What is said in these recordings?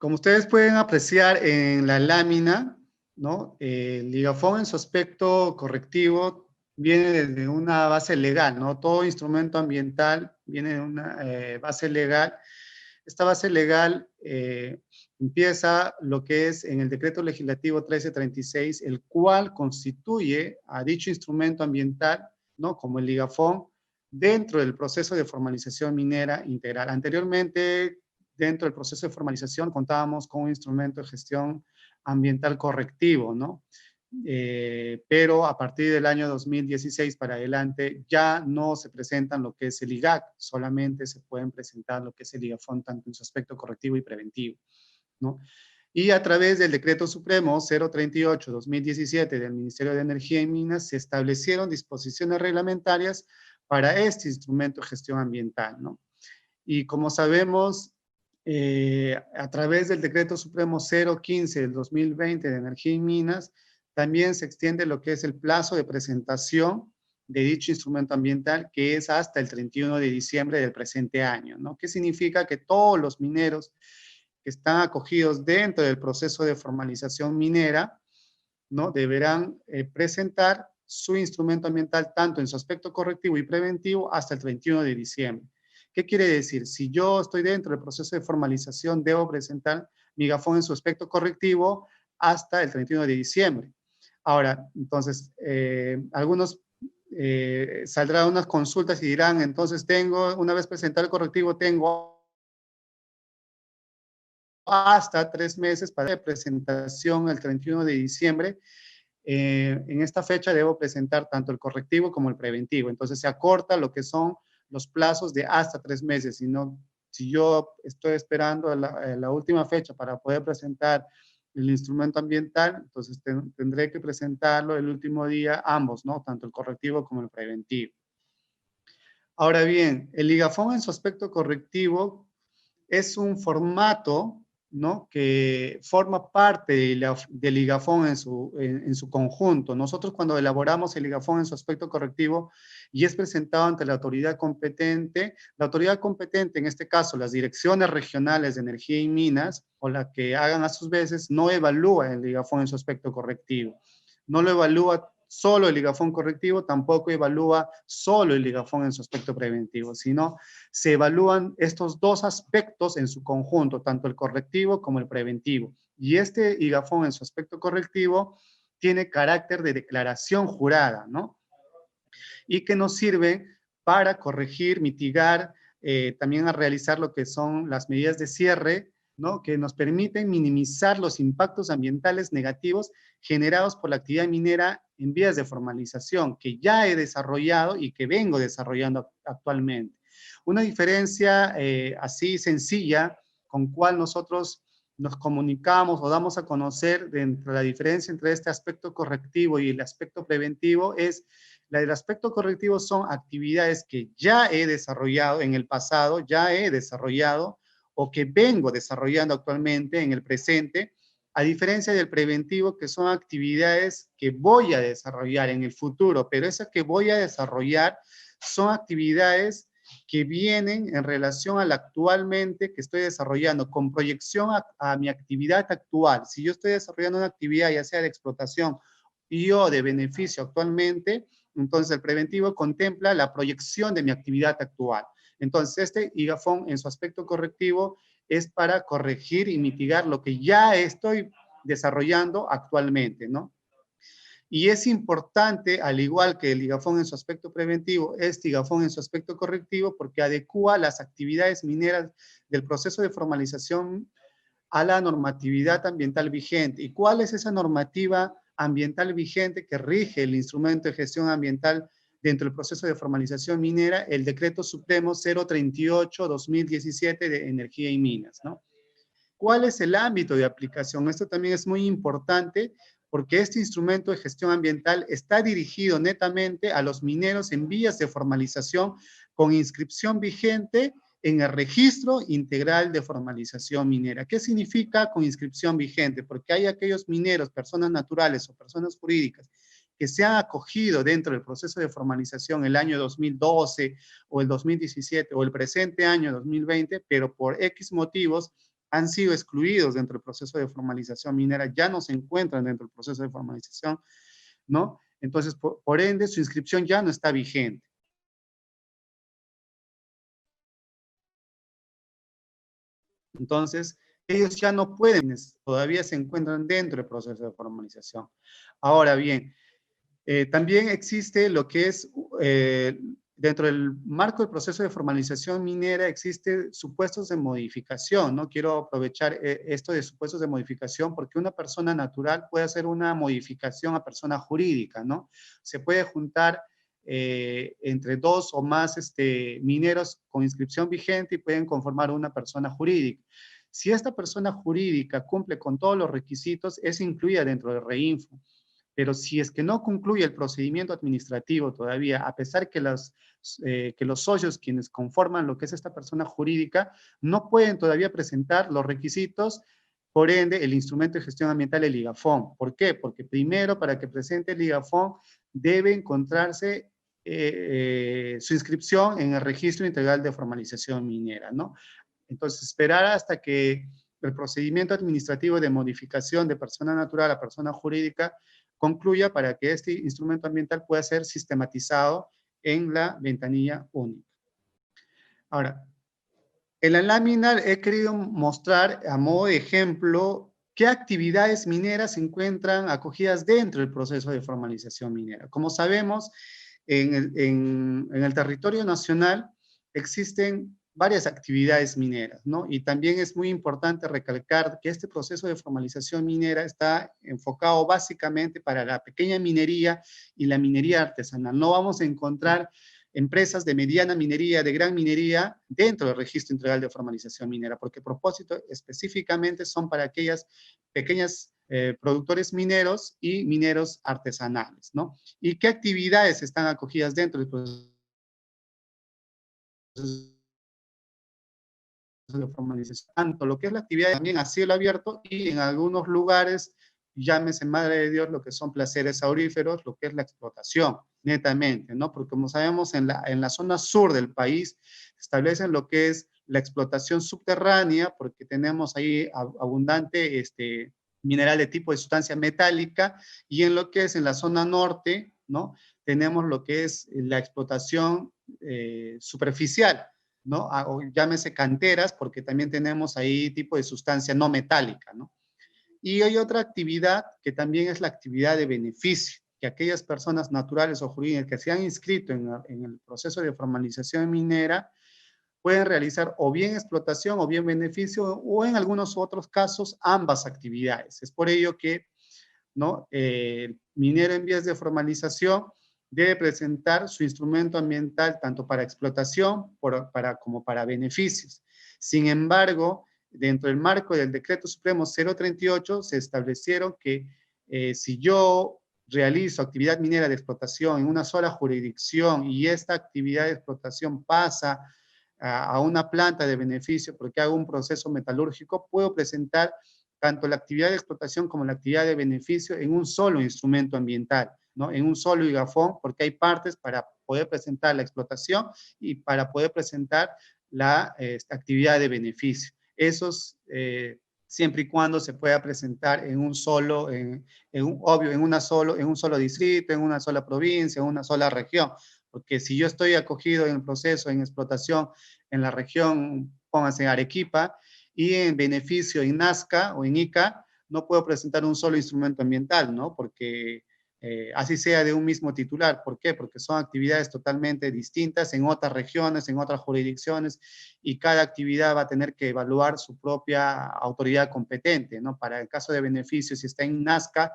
Como ustedes pueden apreciar en la lámina, ¿no? El ligafón en su aspecto correctivo viene desde una base legal, ¿no? Todo instrumento ambiental viene de una base legal. Esta base legal empieza lo que es en el decreto legislativo 1336, el cual constituye a dicho instrumento ambiental, ¿no? Como el ligafón, dentro del proceso de formalización minera integral. Anteriormente, dentro del proceso de formalización, contábamos con un instrumento de gestión ambiental correctivo, ¿no? Pero a partir del año 2016 para adelante ya no se presentan lo que es el IGAC, solamente se pueden presentar lo que es el ligafón tanto en su aspecto correctivo y preventivo, ¿no? Y a través del Decreto Supremo 038-2017 del Ministerio de Energía y Minas se establecieron disposiciones reglamentarias para este instrumento de gestión ambiental, ¿no? Y como sabemos, a través del Decreto Supremo 015 del 2020 de Energía y Minas, también se extiende lo que es el plazo de presentación de dicho instrumento ambiental, que es hasta el 31 de diciembre del presente año, ¿no? ¿Qué significa? Que todos los mineros que están acogidos dentro del proceso de formalización minera, ¿no? Deberán presentar su instrumento ambiental tanto en su aspecto correctivo y preventivo hasta el 31 de diciembre. ¿Qué quiere decir? Si yo estoy dentro del proceso de formalización, debo presentar mi gafón en su aspecto correctivo hasta el 31 de diciembre. Ahora, entonces, algunos saldrán unas consultas y dirán, entonces tengo, una vez presentado el correctivo, tengo hasta 3 meses para la presentación el 31 de diciembre. En esta fecha debo presentar tanto el correctivo como el preventivo. Entonces se acorta lo que son los plazos de hasta 3 meses. Si yo estoy esperando la última fecha para poder presentar el instrumento ambiental, entonces tendré que presentarlo el último día, ambos, ¿no? Tanto el correctivo como el preventivo. Ahora bien, el ligafón en su aspecto correctivo es un formato, ¿no? Que forma parte del ligafón en su conjunto. Nosotros cuando elaboramos el ligafón en su aspecto correctivo y es presentado ante la autoridad competente en este caso las direcciones regionales de energía y minas, o la que hagan a sus veces, no evalúa el ligafón en su aspecto correctivo. No lo evalúa solo el ligafón correctivo, tampoco evalúa solo el ligafón en su aspecto preventivo, sino se evalúan estos dos aspectos en su conjunto, tanto el correctivo como el preventivo. Y este ligafón en su aspecto correctivo tiene carácter de declaración jurada, ¿no? Y que nos sirve para corregir, mitigar, también a realizar lo que son las medidas de cierre, ¿no? Que nos permiten minimizar los impactos ambientales negativos generados por la actividad minera en vías de formalización, que ya he desarrollado y que vengo desarrollando actualmente. Una diferencia así sencilla con cual nosotros nos comunicamos o damos a conocer dentro de la diferencia entre este aspecto correctivo y el aspecto preventivo es la del aspecto correctivo son actividades que ya he desarrollado en el pasado, ya he desarrollado o que vengo desarrollando actualmente en el presente, a diferencia del preventivo, que son actividades que voy a desarrollar en el futuro, pero esas que voy a desarrollar son actividades que vienen en relación a la actualmente que estoy desarrollando, con proyección a mi actividad actual. Si yo estoy desarrollando una actividad ya sea de explotación y o de beneficio actualmente, entonces el preventivo contempla la proyección de mi actividad actual. Entonces este IGAFON en su aspecto correctivo es para corregir y mitigar lo que ya estoy desarrollando actualmente, ¿no? Y es importante, al igual que el IGAFON en su aspecto preventivo, este IGAFON en su aspecto correctivo, porque adecua las actividades mineras del proceso de formalización a la normatividad ambiental vigente. ¿Y cuál es esa normativa ambiental vigente que rige el instrumento de gestión ambiental dentro del proceso de formalización minera? El Decreto Supremo 038-2017 de Energía y Minas, ¿no? ¿Cuál es el ámbito de aplicación? Esto también es muy importante porque este instrumento de gestión ambiental está dirigido netamente a los mineros en vías de formalización con inscripción vigente en el registro integral de formalización minera. ¿Qué significa con inscripción vigente? Porque hay aquellos mineros, personas naturales o personas jurídicas, que se han acogido dentro del proceso de formalización el año 2012 o el 2017 o el presente año 2020, pero por X motivos han sido excluidos dentro del proceso de formalización minera, ya no se encuentran dentro del proceso de formalización, ¿no? Entonces, por ende, su inscripción ya no está vigente. Entonces, ellos ya no pueden, todavía se encuentran dentro del proceso de formalización. Ahora bien, también existe lo que es, dentro del marco del proceso de formalización minera, existe supuestos de modificación, ¿no? Quiero aprovechar esto de supuestos de modificación porque una persona natural puede hacer una modificación a persona jurídica, ¿no? Se puede juntar entre dos o más mineros con inscripción vigente y pueden conformar una persona jurídica. Si esta persona jurídica cumple con todos los requisitos, es incluida dentro del REINFO. Pero si es que no concluye el procedimiento administrativo todavía, a pesar que los socios quienes conforman lo que es esta persona jurídica, no pueden todavía presentar los requisitos, por ende, el instrumento de gestión ambiental, el IGAFON. ¿Por qué? Porque primero, para que presente el IGAFON, debe encontrarse su inscripción en el Registro Integral de Formalización Minera, ¿no? Entonces, esperar hasta que el procedimiento administrativo de modificación de persona natural a persona jurídica concluya para que este instrumento ambiental pueda ser sistematizado en la ventanilla única. Ahora, en la lámina he querido mostrar a modo de ejemplo qué actividades mineras se encuentran acogidas dentro del proceso de formalización minera. Como sabemos, en el territorio nacional existen varias actividades mineras, ¿no? Y también es muy importante recalcar que este proceso de formalización minera está enfocado básicamente para la pequeña minería y la minería artesanal. No vamos a encontrar empresas de mediana minería, de gran minería, dentro del registro integral de formalización minera, porque el propósito específicamente son para aquellas pequeñas productores mineros y mineros artesanales, ¿no? ¿Y qué actividades están acogidas dentro del proceso de formalización? Tanto lo que es la actividad también a cielo abierto y en algunos lugares, llámese madre de Dios, lo que son placeres auríferos, lo que es la explotación, netamente, ¿no? Porque como sabemos, en la zona sur del país establecen lo que es la explotación subterránea, porque tenemos ahí abundante mineral de tipo de sustancia metálica, y en lo que es en la zona norte, ¿no? Tenemos lo que es la explotación superficial, ¿no? O llámese canteras, porque también tenemos ahí tipo de sustancia no metálica, ¿no? Y hay otra actividad que también es la actividad de beneficio, que aquellas personas naturales o jurídicas que se han inscrito en el proceso de formalización minera pueden realizar o bien explotación o bien beneficio, o en algunos otros casos ambas actividades. Es por ello que, ¿no? El minero en vías de formalización debe presentar su instrumento ambiental tanto para explotación como para beneficios. Sin embargo, dentro del marco del Decreto Supremo 038 se establecieron que si yo realizo actividad minera de explotación en una sola jurisdicción y esta actividad de explotación pasa a una planta de beneficio porque hago un proceso metalúrgico, puedo presentar tanto la actividad de explotación como la actividad de beneficio en un solo instrumento ambiental, ¿no? En un solo IGAFON, porque hay partes para poder presentar la explotación y para poder presentar la actividad de beneficio. Esos, siempre y cuando se pueda presentar en un solo, obvio, en un solo distrito, en una sola provincia, en una sola región. Porque si yo estoy acogido en el proceso, en explotación, en la región, pónganse Arequipa, y en beneficio en Nazca o en Ica, no puedo presentar un solo instrumento ambiental, ¿no? Porque así sea de un mismo titular. ¿Por qué? Porque son actividades totalmente distintas en otras regiones, en otras jurisdicciones, y cada actividad va a tener que evaluar su propia autoridad competente, ¿no? Para el caso de beneficio, si está en Nazca,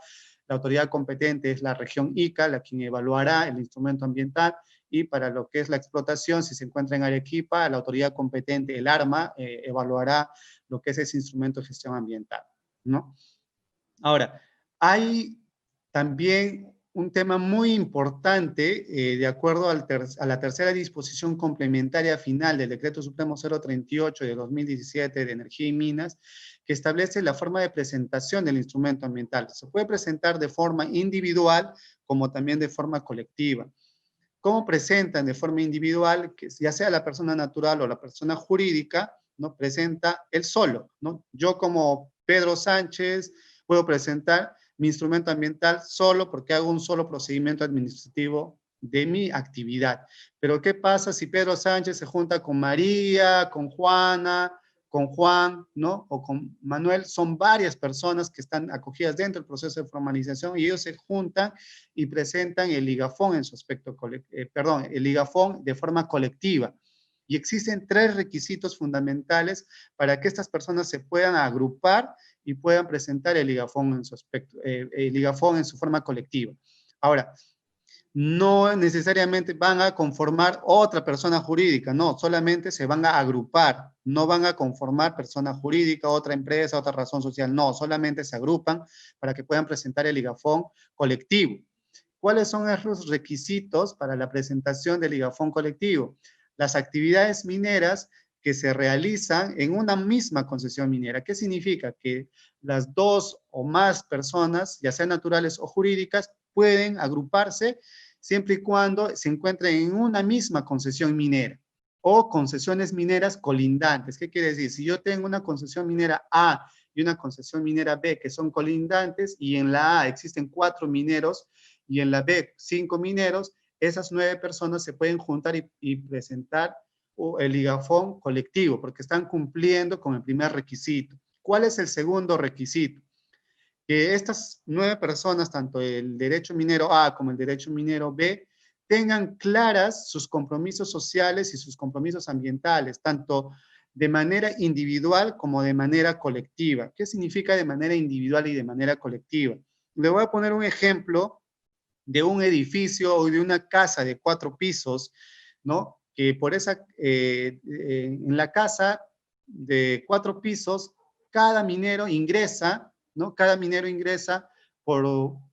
la autoridad competente es la región Ica, la quien evaluará el instrumento ambiental, y para lo que es la explotación, si se encuentra en Arequipa, la autoridad competente, el ARMA, evaluará lo que es ese instrumento de gestión ambiental, ¿no? Ahora, hay también un tema muy importante, de acuerdo a la tercera disposición complementaria final del Decreto Supremo 038 de 2017 de Energía y Minas, que establece la forma de presentación del instrumento ambiental. Se puede presentar de forma individual como también de forma colectiva. ¿Cómo presentan de forma individual? Que ya sea la persona natural o la persona jurídica, ¿no? Presenta él solo, ¿no? Yo como Pedro Sánchez puedo presentar mi instrumento ambiental solo porque hago un solo procedimiento administrativo de mi actividad. Pero ¿qué pasa si Pedro Sánchez se junta con María, con Juana, con Juan, ¿no? O con Manuel? Son varias personas que están acogidas dentro del proceso de formalización y ellos se juntan y presentan el ligafón en su aspecto, perdón, el ligafón de forma colectiva. Y existen 3 requisitos fundamentales para que estas personas se puedan agrupar y puedan presentar el ligafón en su aspecto, el ligafón en su forma colectiva. Ahora, no necesariamente van a conformar otra persona jurídica, no, solamente se van a agrupar, no van a conformar persona jurídica, otra empresa, otra razón social, no, solamente se agrupan para que puedan presentar el ligafón colectivo. ¿Cuáles son esos requisitos para la presentación del ligafón colectivo? Las actividades mineras que se realizan en una misma concesión minera. ¿Qué significa? Que las 2 o más personas, ya sean naturales o jurídicas, pueden agruparse siempre y cuando se encuentren en una misma concesión minera o concesiones mineras colindantes. ¿Qué quiere decir? Si yo tengo una concesión minera A y una concesión minera B que son colindantes y en la A existen 4 mineros y en la B 5 mineros, esas 9 personas se pueden juntar y presentar el ligafón colectivo porque están cumpliendo con el primer requisito. ¿Cuál es el segundo requisito? Que estas 9 personas, tanto el derecho minero A como el derecho minero B, tengan claras sus compromisos sociales y sus compromisos ambientales, tanto de manera individual como de manera colectiva. ¿Qué significa de manera individual y de manera colectiva? Le voy a poner un ejemplo de un edificio o de una casa de 4 pisos, ¿no? Que por en la casa de 4 pisos, cada minero ingresa, ¿no? Cada minero ingresa por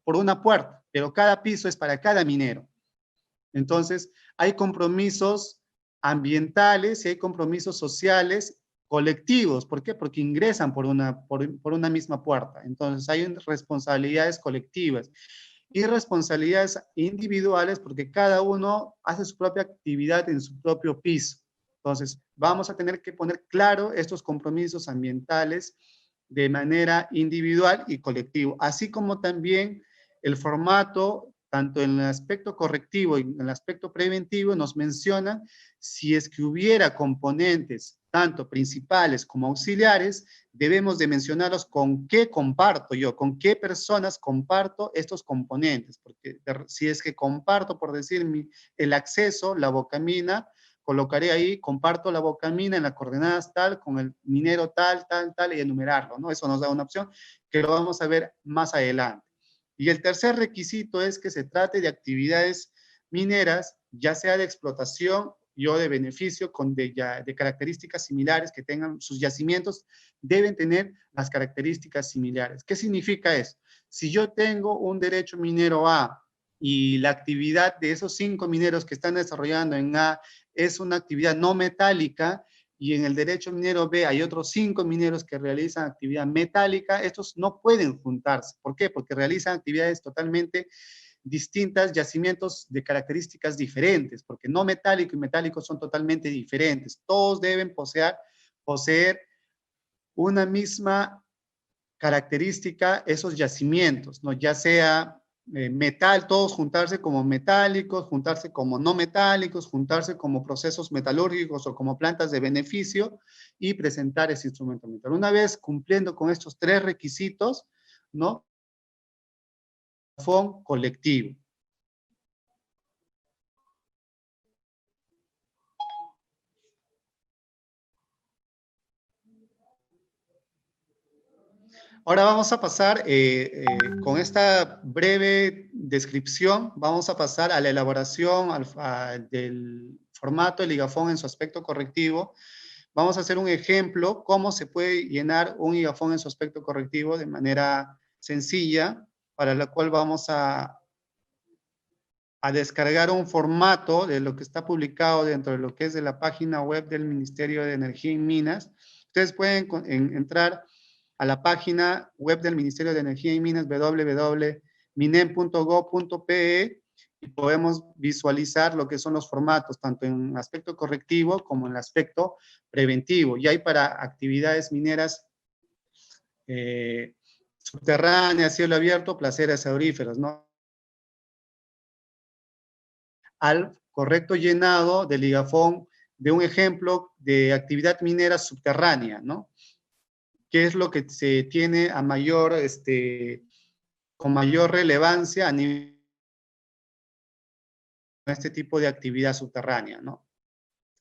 una puerta, pero cada piso es para cada minero. Entonces, hay compromisos ambientales y hay compromisos sociales colectivos. ¿Por qué? Porque ingresan por una misma puerta. Entonces, hay responsabilidades colectivas y responsabilidades individuales porque cada uno hace su propia actividad en su propio piso. Entonces, vamos a tener que poner claro estos compromisos ambientales de manera individual y colectivo, así como también el formato, tanto en el aspecto correctivo y en el aspecto preventivo, nos menciona si es que hubiera componentes, tanto principales como auxiliares, debemos de mencionarlos con qué comparto yo, con qué personas comparto estos componentes, porque si es que comparto, por decir, el acceso, la bocamina, colocaré ahí, comparto la bocamina en las coordenadas tal, con el minero tal, tal, tal, y enumerarlo, ¿no? Eso nos da una opción que lo vamos a ver más adelante. Y el tercer requisito es que se trate de actividades mineras, ya sea de explotación o de beneficio, de características similares, que tengan sus yacimientos, deben tener las características similares. ¿Qué significa eso? Si yo tengo un derecho minero A y la actividad de esos 5 mineros que están desarrollando en A es una actividad no metálica, y en el derecho minero B hay otros 5 mineros que realizan actividad metálica, estos no pueden juntarse. ¿Por qué? Porque realizan actividades totalmente distintas, yacimientos de características diferentes, porque no metálico y metálico son totalmente diferentes. Todos deben poseer una misma característica, esos yacimientos, ¿no? Ya sea metal, todos juntarse como metálicos, juntarse como no metálicos, juntarse como procesos metalúrgicos o como plantas de beneficio y presentar ese instrumento ambiental. Una vez cumpliendo con estos 3 requisitos, ¿no? Colectivo. Ahora vamos a pasar, con esta breve descripción, vamos a pasar a la elaboración del formato de ligafón en su aspecto correctivo. Vamos a hacer un ejemplo, cómo se puede llenar un ligafón en su aspecto correctivo de manera sencilla, para la cual vamos a descargar un formato de lo que está publicado dentro de lo que es de la página web del Ministerio de Energía y Minas. Ustedes pueden entrar a la página web del Ministerio de Energía y Minas, www.minem.gov.pe, y podemos visualizar lo que son los formatos, tanto en el aspecto correctivo como en el aspecto preventivo. Y hay para actividades mineras subterráneas, cielo abierto, placeres auríferos, ¿no? Al correcto llenado del ligafón de un ejemplo de actividad minera subterránea, ¿no? ¿Qué es lo que se tiene a mayor, con mayor relevancia a nivel de este tipo de actividad subterránea, ¿no?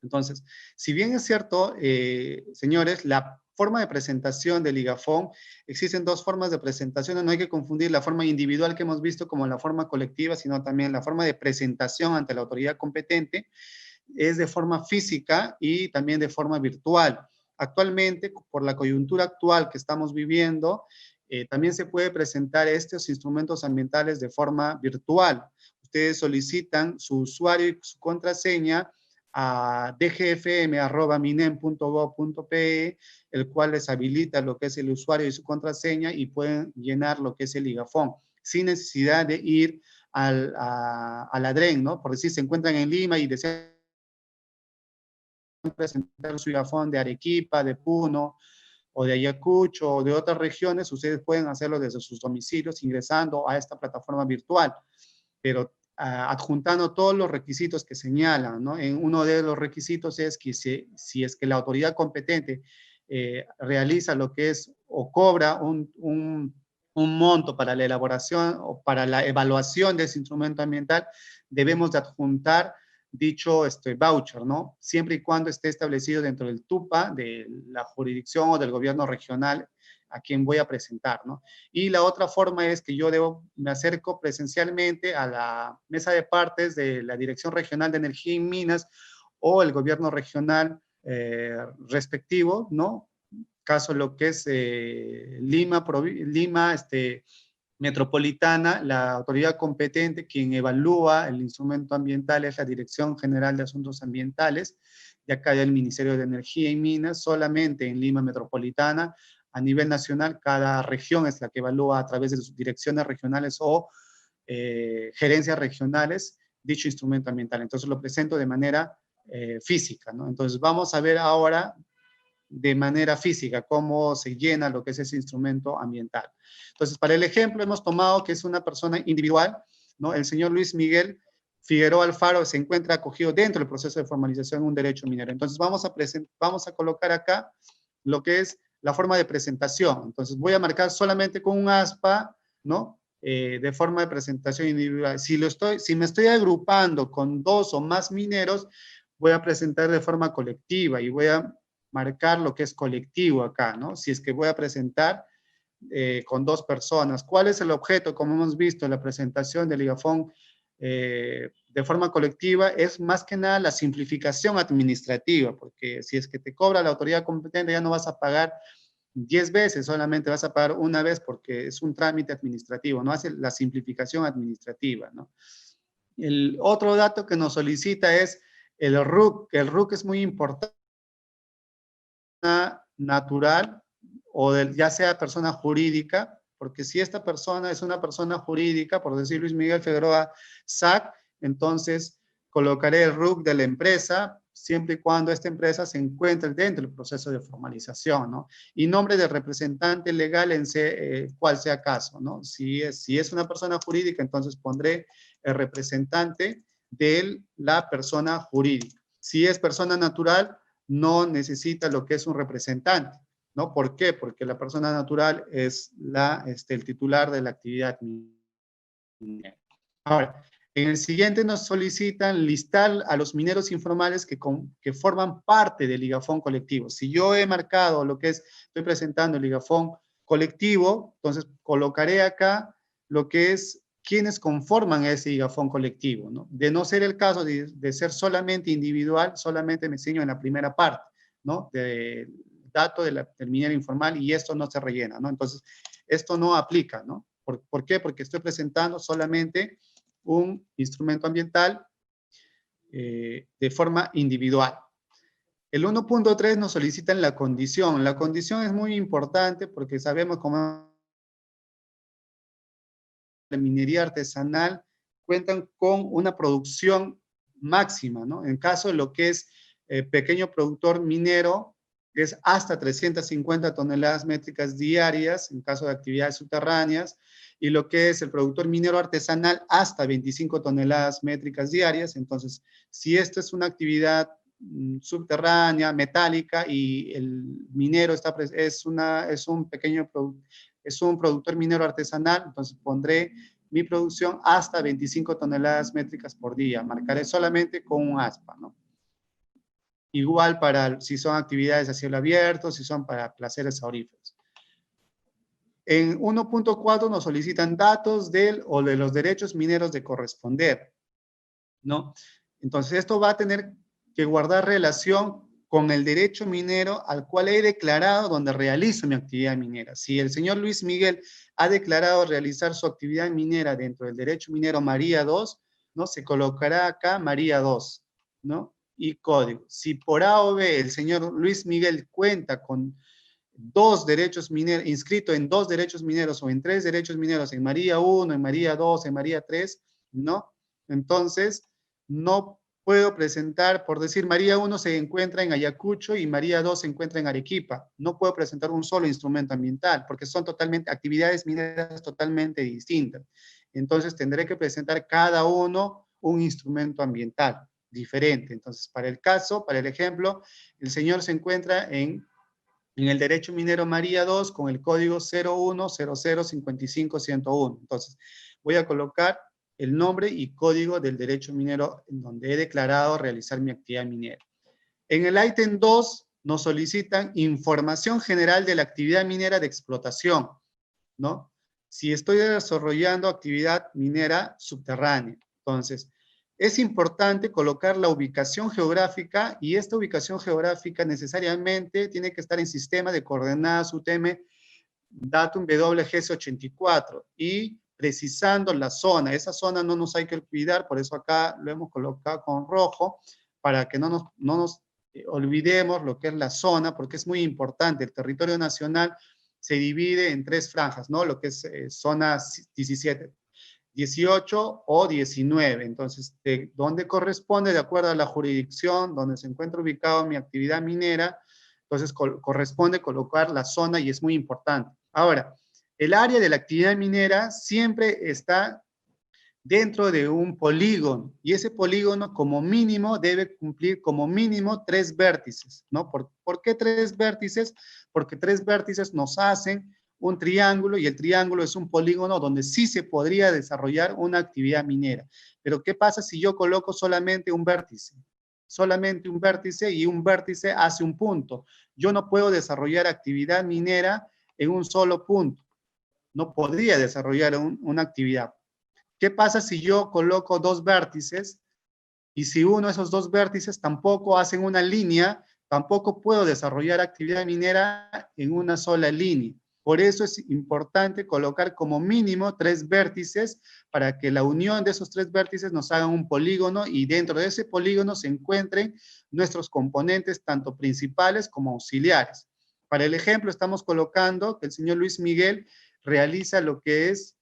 Entonces, si bien es cierto, señores, la forma de presentación del ligafón, existen dos formas de presentación, no hay que confundir la forma individual que hemos visto como la forma colectiva, sino también la forma de presentación ante la autoridad competente, es de forma física y también de forma virtual. Actualmente, por la coyuntura actual que estamos viviendo, también se puede presentar estos instrumentos ambientales de forma virtual. Ustedes solicitan su usuario y su contraseña a dgfm@minem.gov.pe, el cual les habilita lo que es el usuario y su contraseña y pueden llenar lo que es el ligafón, sin necesidad de ir a la DREN, ¿no? Por decir, se encuentran en Lima y desean presentar su ligafón de Arequipa, de Puno, o de Ayacucho, o de otras regiones, ustedes pueden hacerlo desde sus domicilios ingresando a esta plataforma virtual, pero adjuntando todos los requisitos que señalan, ¿no? En uno de los requisitos es que si es que la autoridad competente realiza lo que es o cobra un monto para la elaboración o para la evaluación de ese instrumento ambiental, debemos de adjuntar dicho voucher, ¿no? Siempre y cuando esté establecido dentro del TUPA, de la jurisdicción o del gobierno regional a quien voy a presentar, ¿no? Y la otra forma es que me acerco presencialmente a la mesa de partes de la Dirección Regional de Energía y Minas o el gobierno regional respectivo, ¿no? Caso lo que es Lima, metropolitana, la autoridad competente, quien evalúa el instrumento ambiental es la Dirección General de Asuntos Ambientales, de acá del Ministerio de Energía y Minas, solamente en Lima Metropolitana. A nivel nacional, cada región es la que evalúa a través de sus direcciones regionales o gerencias regionales dicho instrumento ambiental. Entonces lo presento de manera física, ¿no? Entonces vamos a ver ahora de manera física cómo se llena lo que es ese instrumento ambiental. Entonces, para el ejemplo hemos tomado que es una persona individual, ¿no? El señor Luis Miguel Figueroa Alfaro se encuentra acogido dentro del proceso de formalización de un derecho minero. Entonces, vamos a colocar acá lo que es la forma de presentación. Entonces, voy a marcar solamente con un aspa, ¿no? De forma de presentación individual. Si me estoy agrupando con dos o más mineros, voy a presentar de forma colectiva y voy a marcar lo que es colectivo acá, ¿no? Si es que voy a presentar con dos personas. ¿Cuál es el objeto? Como hemos visto en la presentación del ligafón de forma colectiva, es más que nada la simplificación administrativa, porque si es que te cobra la autoridad competente, ya no vas a pagar 10 veces, solamente vas a pagar una vez porque es un trámite administrativo, no hace la simplificación administrativa, ¿no? El otro dato que nos solicita es el RUC, que el RUC es muy importante, natural o ya sea persona jurídica, porque si esta persona es una persona jurídica, por decir Luis Miguel Figueroa SAC, entonces colocaré el RUC de la empresa, siempre y cuando esta empresa se encuentre dentro del proceso de formalización, ¿no? Y nombre del representante legal en cual sea caso, ¿no? Si es una persona jurídica, entonces pondré el representante de la persona jurídica. Si es persona natural, no necesita lo que es un representante, ¿no? ¿Por qué? Porque la persona natural es el titular de la actividad minera. Ahora, en el siguiente nos solicitan listar a los mineros informales que forman parte del ligafón colectivo. Si yo he marcado lo que estoy presentando el ligafón colectivo, entonces colocaré acá lo que es quienes conforman ese ligafón colectivo, ¿no? De no ser el caso de ser solamente individual, solamente me enseño en la primera parte, ¿no? Del dato del minero informal y esto no se rellena, ¿no? Entonces, esto no aplica, ¿no? ¿Por qué? Porque estoy presentando solamente un instrumento ambiental de forma individual. El 1.3 nos solicitan la condición. La condición es muy importante porque sabemos cómo la minería artesanal cuentan con una producción máxima, ¿no? En caso de lo que es pequeño productor minero, es hasta 350 toneladas métricas diarias, en caso de actividades subterráneas, y lo que es el productor minero artesanal, hasta 25 toneladas métricas diarias. Entonces, si esta es una actividad subterránea, metálica, y el minero es un productor minero artesanal, entonces pondré mi producción hasta 25 toneladas métricas por día. Marcaré solamente con un aspa, ¿no? Igual para si son actividades a cielo abierto, si son para placeres auríferos. En 1.4 nos solicitan datos del o de los derechos mineros de corresponder, ¿no? Entonces esto va a tener que guardar relación con el derecho minero al cual he declarado donde realizo mi actividad minera. Si el señor Luis Miguel ha declarado realizar su actividad minera dentro del derecho minero María 2, ¿no? Se colocará acá María 2, ¿no? Y código. Si por A o B el señor Luis Miguel cuenta con dos derechos mineros, inscrito en dos derechos mineros o en tres derechos mineros, en María 1, en María 2, en María 3, ¿no? Entonces, no puedo presentar, por decir, María 1 se encuentra en Ayacucho y María 2 se encuentra en Arequipa. No puedo presentar un solo instrumento ambiental porque son totalmente actividades mineras totalmente distintas. Entonces, tendré que presentar cada uno un instrumento ambiental diferente. Entonces, para el ejemplo, el señor se encuentra en el derecho minero María 2 con el código 01005551. Entonces, voy a colocar el nombre y código del derecho minero en donde he declarado realizar mi actividad minera. En el ítem 2 nos solicitan información general de la actividad minera de explotación, ¿no? Si estoy desarrollando actividad minera subterránea. Entonces, es importante colocar la ubicación geográfica y esta ubicación geográfica necesariamente tiene que estar en sistema de coordenadas UTM datum WGS84 y precisando la zona. Esa zona no nos hay que olvidar, por eso acá lo hemos colocado con rojo, para que no nos olvidemos lo que es la zona, porque es muy importante. El territorio nacional se divide en tres franjas, ¿no? Lo que es zona 17, 18 o 19. Entonces, de dónde corresponde, de acuerdo a la jurisdicción donde se encuentra ubicado mi actividad minera, entonces corresponde colocar la zona y es muy importante. Ahora, el área de la actividad minera siempre está dentro de un polígono y ese polígono como mínimo debe cumplir como mínimo 3 vértices, ¿no? ¿Por qué 3 vértices? Porque 3 vértices nos hacen un triángulo y el triángulo es un polígono donde sí se podría desarrollar una actividad minera. Pero ¿qué pasa si yo coloco solamente un vértice? Solamente un vértice y un vértice hace un punto. Yo no puedo desarrollar actividad minera en un solo punto. No podría desarrollar una actividad. ¿Qué pasa si yo coloco dos vértices y si uno de esos dos vértices tampoco hacen una línea, tampoco puedo desarrollar actividad minera en una sola línea? Por eso es importante colocar como mínimo 3 vértices para que la unión de esos 3 vértices nos haga un polígono y dentro de ese polígono se encuentren nuestros componentes tanto principales como auxiliares. Para el ejemplo estamos colocando que el señor Luis Miguel realiza lo que es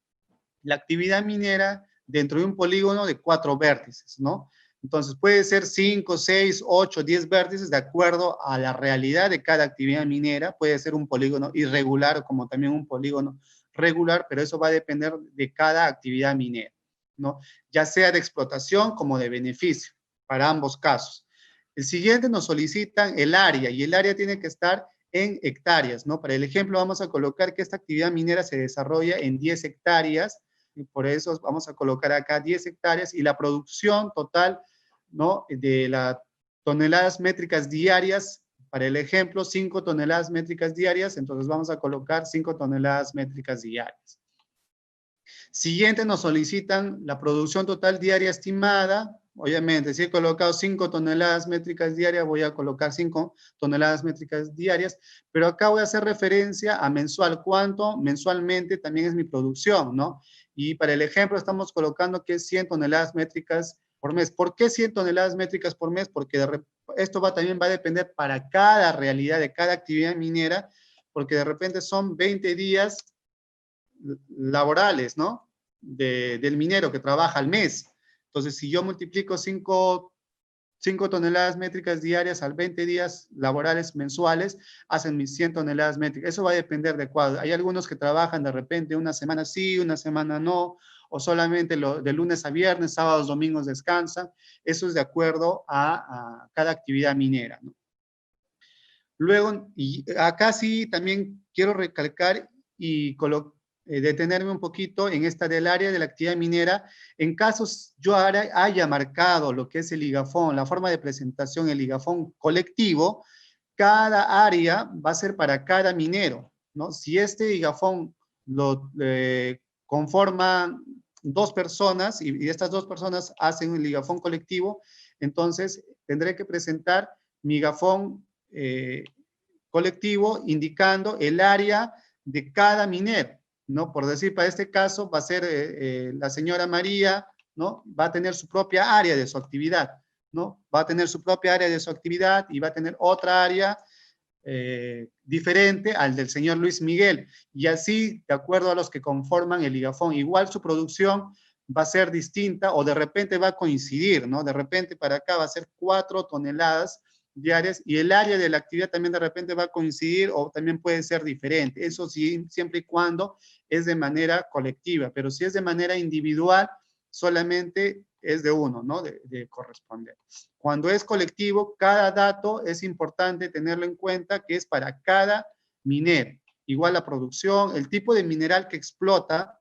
la actividad minera dentro de un polígono de 4 vértices, ¿no? Entonces puede ser 5, 6, 8, 10 vértices de acuerdo a la realidad de cada actividad minera. Puede ser un polígono irregular como también un polígono regular, pero eso va a depender de cada actividad minera, ¿no? Ya sea de explotación como de beneficio, para ambos casos. El siguiente nos solicitan el área y el área tiene que estar en hectáreas, ¿no? Para el ejemplo vamos a colocar que esta actividad minera se desarrolla en 10 hectáreas y por eso vamos a colocar acá 10 hectáreas y la producción total, ¿no? De las toneladas métricas diarias, para el ejemplo, 5 toneladas métricas diarias, entonces vamos a colocar 5 toneladas métricas diarias. Siguiente, nos solicitan la producción total diaria estimada. Obviamente, si he colocado 5 toneladas métricas diarias, voy a colocar 5 toneladas métricas diarias, pero acá voy a hacer referencia a mensual. ¿Cuánto? Mensualmente también es mi producción, ¿no? Y para el ejemplo estamos colocando que es 100 toneladas métricas por mes. ¿Por qué 100 toneladas métricas por mes? Porque esto también va a depender para cada realidad de cada actividad minera, porque de repente son 20 días laborales, ¿no? del minero que trabaja al mes. Entonces, si yo multiplico 5 toneladas métricas diarias al 20 días laborales mensuales, hacen mis 100 toneladas métricas. Eso va a depender de cuál. Hay algunos que trabajan de repente una semana sí, una semana no, o solamente de lunes a viernes, sábados, domingos descansan. Eso es de acuerdo a cada actividad minera, ¿no? Luego, y acá sí también quiero recalcar y detenerme un poquito en esta del área de la actividad minera. En casos yo haya marcado lo que es el ligafón, la forma de presentación, el ligafón colectivo, cada área va a ser para cada minero, ¿no? Si este ligafón lo conforman dos personas y estas dos personas hacen un ligafón colectivo, entonces tendré que presentar mi ligafón colectivo indicando el área de cada minero, ¿no? Por decir, para este caso va a ser la señora María, ¿no? Va a tener su propia área de su actividad, ¿no? Va a tener su propia área de su actividad y va a tener otra área diferente al del señor Luis Miguel. Y así, de acuerdo a los que conforman el ligafón, igual su producción va a ser distinta o de repente va a coincidir, ¿no? De repente para acá va a ser 4 toneladas diarias y el área de la actividad también de repente va a coincidir o también puede ser diferente. Eso sí, siempre y cuando es de manera colectiva, pero si es de manera individual, solamente es de uno, ¿no? De corresponder. Cuando es colectivo, cada dato es importante tenerlo en cuenta que es para cada minero. Igual la producción, el tipo de mineral que explota,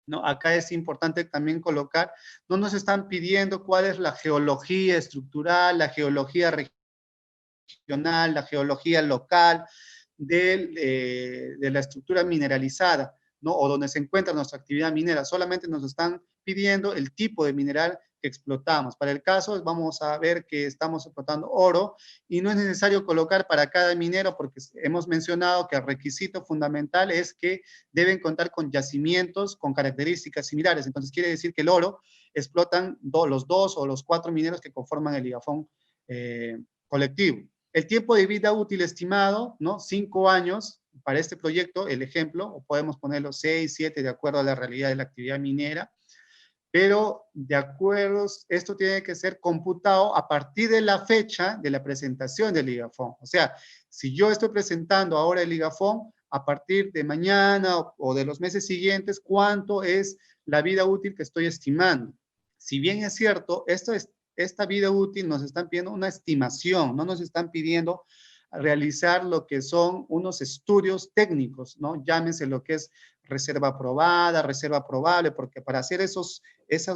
¿no? Acá es importante también colocar, no nos están pidiendo cuál es la geología estructural, la geología regional, la geología local de la estructura mineralizada, ¿no? O donde se encuentra nuestra actividad minera. Solamente nos están pidiendo el tipo de mineral que explotamos. Para el caso, vamos a ver que estamos explotando oro y no es necesario colocar para cada minero porque hemos mencionado que el requisito fundamental es que deben contar con yacimientos con características similares. Entonces, quiere decir que el oro explotan los 2 o los 4 mineros que conforman el ligafón colectivo. El tiempo de vida útil estimado, ¿no? 5 años para este proyecto, el ejemplo, o podemos ponerlo 6, 7, de acuerdo a la realidad de la actividad minera, pero de acuerdo, esto tiene que ser computado a partir de la fecha de la presentación del ligafón. O sea, si yo estoy presentando ahora el ligafón, a partir de mañana o de los meses siguientes, ¿cuánto es la vida útil que estoy estimando? Si bien es cierto, esta vida útil nos están pidiendo una estimación, no nos están pidiendo realizar lo que son unos estudios técnicos, ¿no? Llámense lo que es reserva aprobada, reserva probable, porque para hacer esos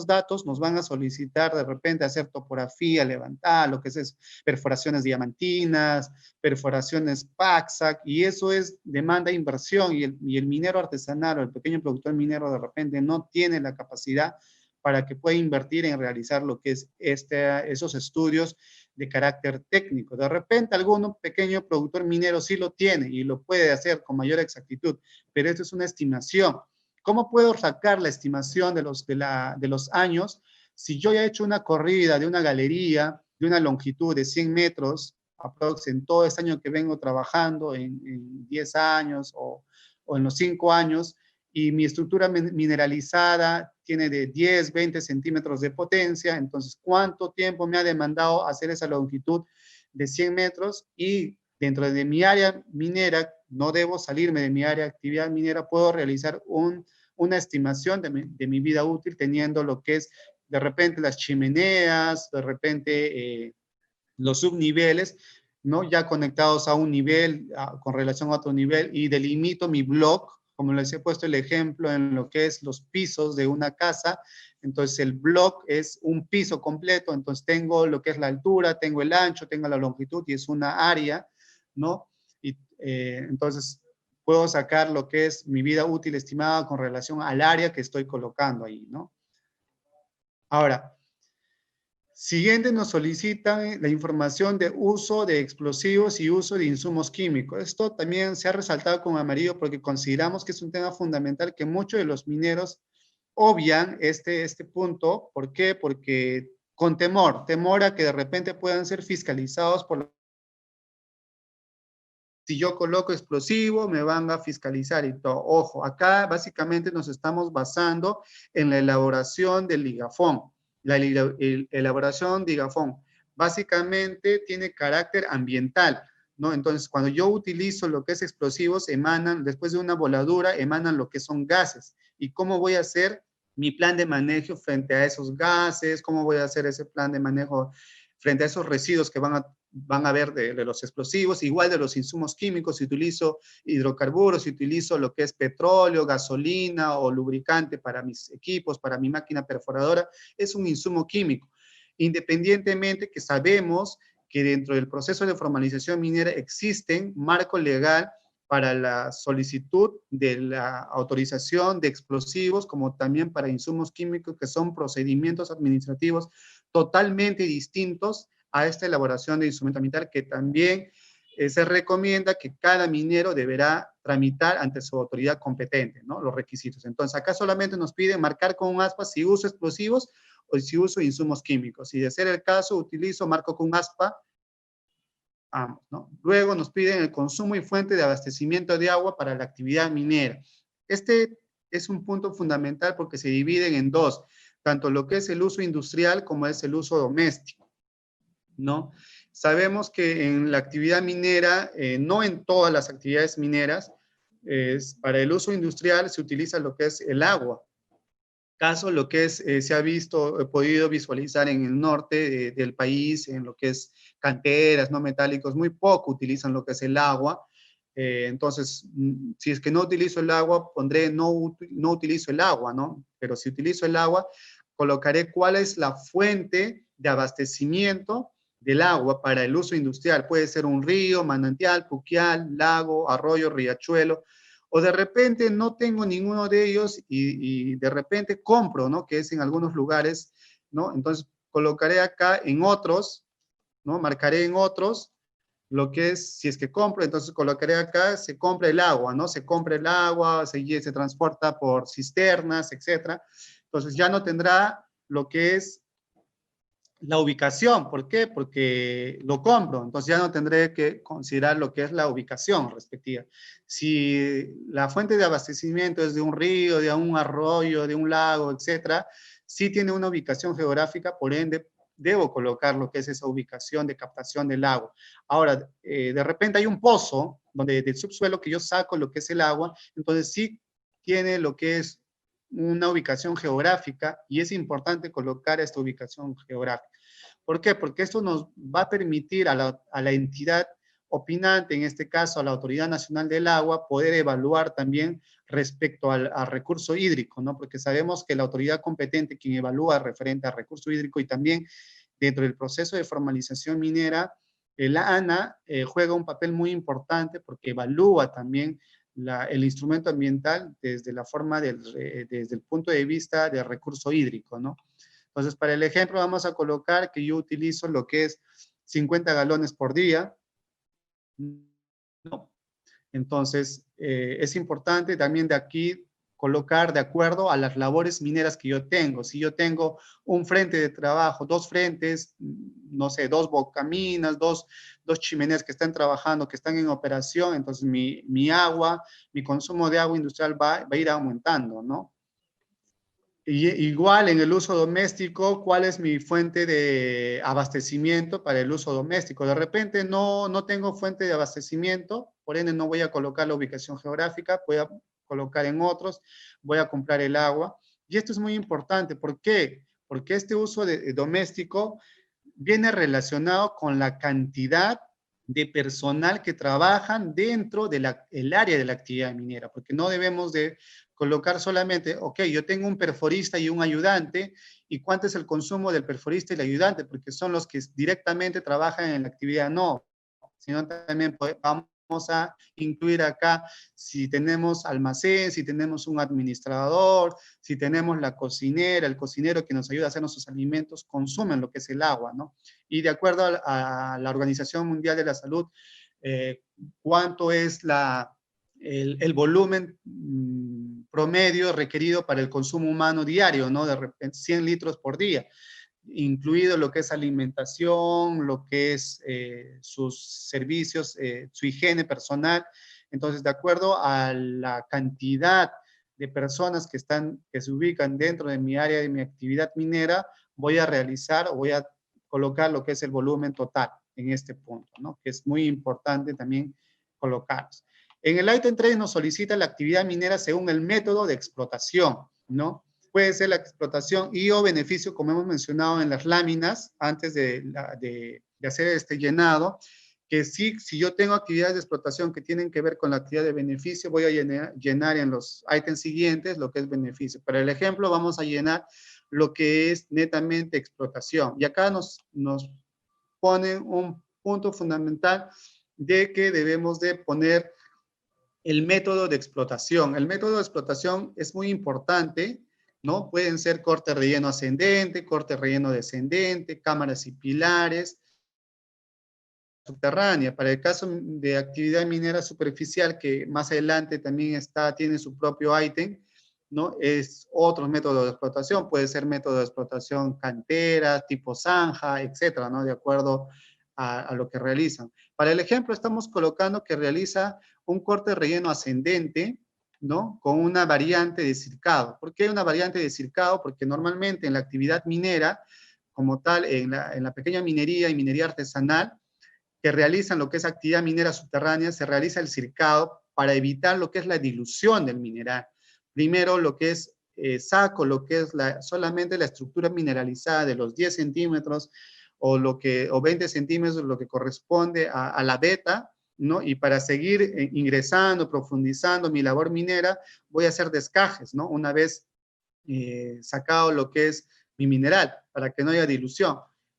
datos nos van a solicitar de repente hacer topografía, levantar, lo que es eso, perforaciones diamantinas, perforaciones PAXAC, y eso es demanda de inversión, y el minero artesanal o el pequeño productor minero de repente no tiene la capacidad para que pueda invertir en realizar lo que es esos estudios de carácter técnico. De repente algún pequeño productor minero sí lo tiene y lo puede hacer con mayor exactitud, pero esto es una estimación. ¿Cómo puedo sacar la estimación de los años? Si yo ya he hecho una corrida de una galería de una longitud de 100 metros, en todo este año que vengo trabajando, en 10 años o en los 5 años, y mi estructura mineralizada tiene de 10, 20 centímetros de potencia, entonces, ¿cuánto tiempo me ha demandado hacer esa longitud de 100 metros? Y dentro de mi área minera, no debo salirme de mi área de actividad minera, puedo realizar una estimación de mi vida útil teniendo lo que es de repente las chimeneas, de repente los subniveles, ¿no? Ya conectados a un nivel con relación a otro nivel y delimito mi block, como les he puesto el ejemplo en lo que es los pisos de una casa. Entonces el block es un piso completo, entonces tengo lo que es la altura, tengo el ancho, tengo la longitud y es una área, ¿no? Y entonces puedo sacar lo que es mi vida útil estimada con relación al área que estoy colocando ahí, ¿no? Ahora, siguiente nos solicitan la información de uso de explosivos y uso de insumos químicos. Esto también se ha resaltado con amarillo porque consideramos que es un tema fundamental que muchos de los mineros obvian este punto. ¿Por qué? Porque con temor a que de repente puedan ser fiscalizados por si yo coloco explosivo, me van a fiscalizar y todo. Ojo, acá básicamente nos estamos basando en la elaboración del ligafón. La elaboración de ligafón básicamente tiene carácter ambiental, ¿no? Entonces, cuando yo utilizo lo que es explosivos, emanan, después de una voladura, emanan lo que son gases. ¿Y cómo voy a hacer mi plan de manejo frente a esos gases? ¿Cómo voy a hacer ese plan de manejo frente a esos residuos que van a haber de los explosivos? Igual de los insumos químicos, si utilizo hidrocarburos, si utilizo lo que es petróleo, gasolina o lubricante para mis equipos, para mi máquina perforadora, es un insumo químico. Independientemente que sabemos que dentro del proceso de formalización minera existen marco legal para la solicitud de la autorización de explosivos, como también para insumos químicos, que son procedimientos administrativos totalmente distintos a esta elaboración de instrumento ambiental, que también se recomienda que cada minero deberá tramitar ante su autoridad competente, ¿no? Los requisitos. Entonces, acá solamente nos piden marcar con un aspa si uso explosivos o si uso insumos químicos. Si de ser el caso, utilizo, marco con un aspa, ambos, ¿no? Luego nos piden el consumo y fuente de abastecimiento de agua para la actividad minera. Este es un punto fundamental porque se dividen en dos, tanto lo que es el uso industrial como es el uso doméstico, ¿no? Sabemos que en la actividad minera, no en todas las actividades mineras, para el uso industrial se utiliza lo que es el agua. Caso lo que es, se ha visto, he podido visualizar en el norte del país, en lo que es canteras, no metálicos, muy poco utilizan lo que es el agua. Entonces, si es que no utilizo el agua, pondré no utilizo el agua, ¿no? Pero si utilizo el agua, colocaré cuál es la fuente de abastecimiento del agua para el uso industrial. Puede ser un río, manantial, puquial, lago, arroyo, riachuelo, o de repente no tengo ninguno de ellos y de repente compro, ¿no? Que es en algunos lugares, ¿no? Entonces colocaré acá en otros, ¿no? Marcaré en otros lo que es, si es que compro, entonces colocaré acá, se compra el agua, ¿no? Se compra el agua, se transporta por cisternas, etcétera. Entonces ya no tendrá lo que es la ubicación. ¿Por qué? Porque lo compro, entonces ya no tendré que considerar lo que es la ubicación respectiva. Si la fuente de abastecimiento es de un río, de un arroyo, de un lago, etcétera, sí tiene una ubicación geográfica, por ende debo colocar lo que es esa ubicación de captación del agua. Ahora, de repente hay un pozo donde del subsuelo que yo saco lo que es el agua, entonces sí tiene lo que es una ubicación geográfica y es importante colocar esta ubicación geográfica. ¿Por qué? Porque esto nos va a permitir a la entidad opinante, en este caso a la Autoridad Nacional del Agua, poder evaluar también respecto al recurso hídrico, ¿no? Porque sabemos que la autoridad competente, quien evalúa referente al recurso hídrico y también dentro del proceso de formalización minera, la ANA juega un papel muy importante porque evalúa también el instrumento ambiental desde la forma desde el punto de vista del recurso hídrico, ¿no? Entonces, para el ejemplo vamos a colocar que yo utilizo lo que es 50 galones por día, ¿no? Entonces, es importante también de aquí colocar de acuerdo a las labores mineras que yo tengo. Si yo tengo un frente de trabajo, dos frentes, no sé, dos bocaminas, dos chimeneas que están trabajando, que están en operación, entonces mi agua, mi consumo de agua industrial va a ir aumentando, ¿no? Y, igual en el uso doméstico, ¿cuál es mi fuente de abastecimiento para el uso doméstico? De repente no tengo fuente de abastecimiento, por ende no voy a colocar la ubicación geográfica, voy a colocar en otros, voy a comprar el agua. Y esto es muy importante. ¿Por qué? Porque este uso doméstico viene relacionado con la cantidad de personal que trabajan dentro del área de la actividad minera, porque no debemos de colocar solamente, ok, yo tengo un perforista y un ayudante, ¿y cuánto es el consumo del perforista y el ayudante? Porque son los que directamente trabajan en la actividad, no, sino también vamos a incluir acá si tenemos almacén, si tenemos un administrador, si tenemos la cocinera, el cocinero que nos ayuda a hacer nuestros alimentos, consumen lo que es el agua, ¿no? Y de acuerdo a la Organización Mundial de la Salud, cuánto es el volumen promedio requerido para el consumo humano diario, ¿no? De repente 100 litros por día. incluido lo que es alimentación, lo que es sus servicios, su higiene personal. Entonces, de acuerdo a la cantidad de personas que se ubican dentro de mi área de mi actividad minera, voy a realizar o voy a colocar lo que es el volumen total en este punto, ¿no? Que es muy importante también colocarlos. En el ítem 3 nos solicita la actividad minera según el método de explotación, ¿no? Puede ser la explotación y o beneficio, como hemos mencionado en las láminas, antes de hacer este llenado, que sí, si yo tengo actividades de explotación que tienen que ver con la actividad de beneficio, voy a llenar en los ítems siguientes lo que es beneficio. Para el ejemplo, vamos a llenar lo que es netamente explotación. Y acá nos ponen un punto fundamental de que debemos de poner el método de explotación. El método de explotación es muy importante, ¿no? Pueden ser corte relleno ascendente, corte relleno descendente, cámaras y pilares, subterránea. Para el caso de actividad minera superficial, que más adelante también tiene su propio ítem, ¿no? Es otro método de explotación, puede ser método de explotación cantera, tipo zanja, etcétera, ¿no? De acuerdo a lo que realizan. Para el ejemplo, estamos colocando que realiza un corte relleno ascendente, ¿no? Con una variante de circado. ¿Por qué una variante de circado? Porque normalmente en la actividad minera, como tal, en la pequeña minería y minería artesanal, que realizan lo que es actividad minera subterránea, se realiza el circado para evitar lo que es la dilución del mineral. Primero lo que es saco, lo que es solamente la estructura mineralizada de los 10 centímetros o 20 centímetros, lo que corresponde a la beta, ¿no? Y para seguir ingresando, profundizando mi labor minera, voy a hacer descajes, ¿no? Una vez sacado lo que es mi mineral, para que no haya dilución.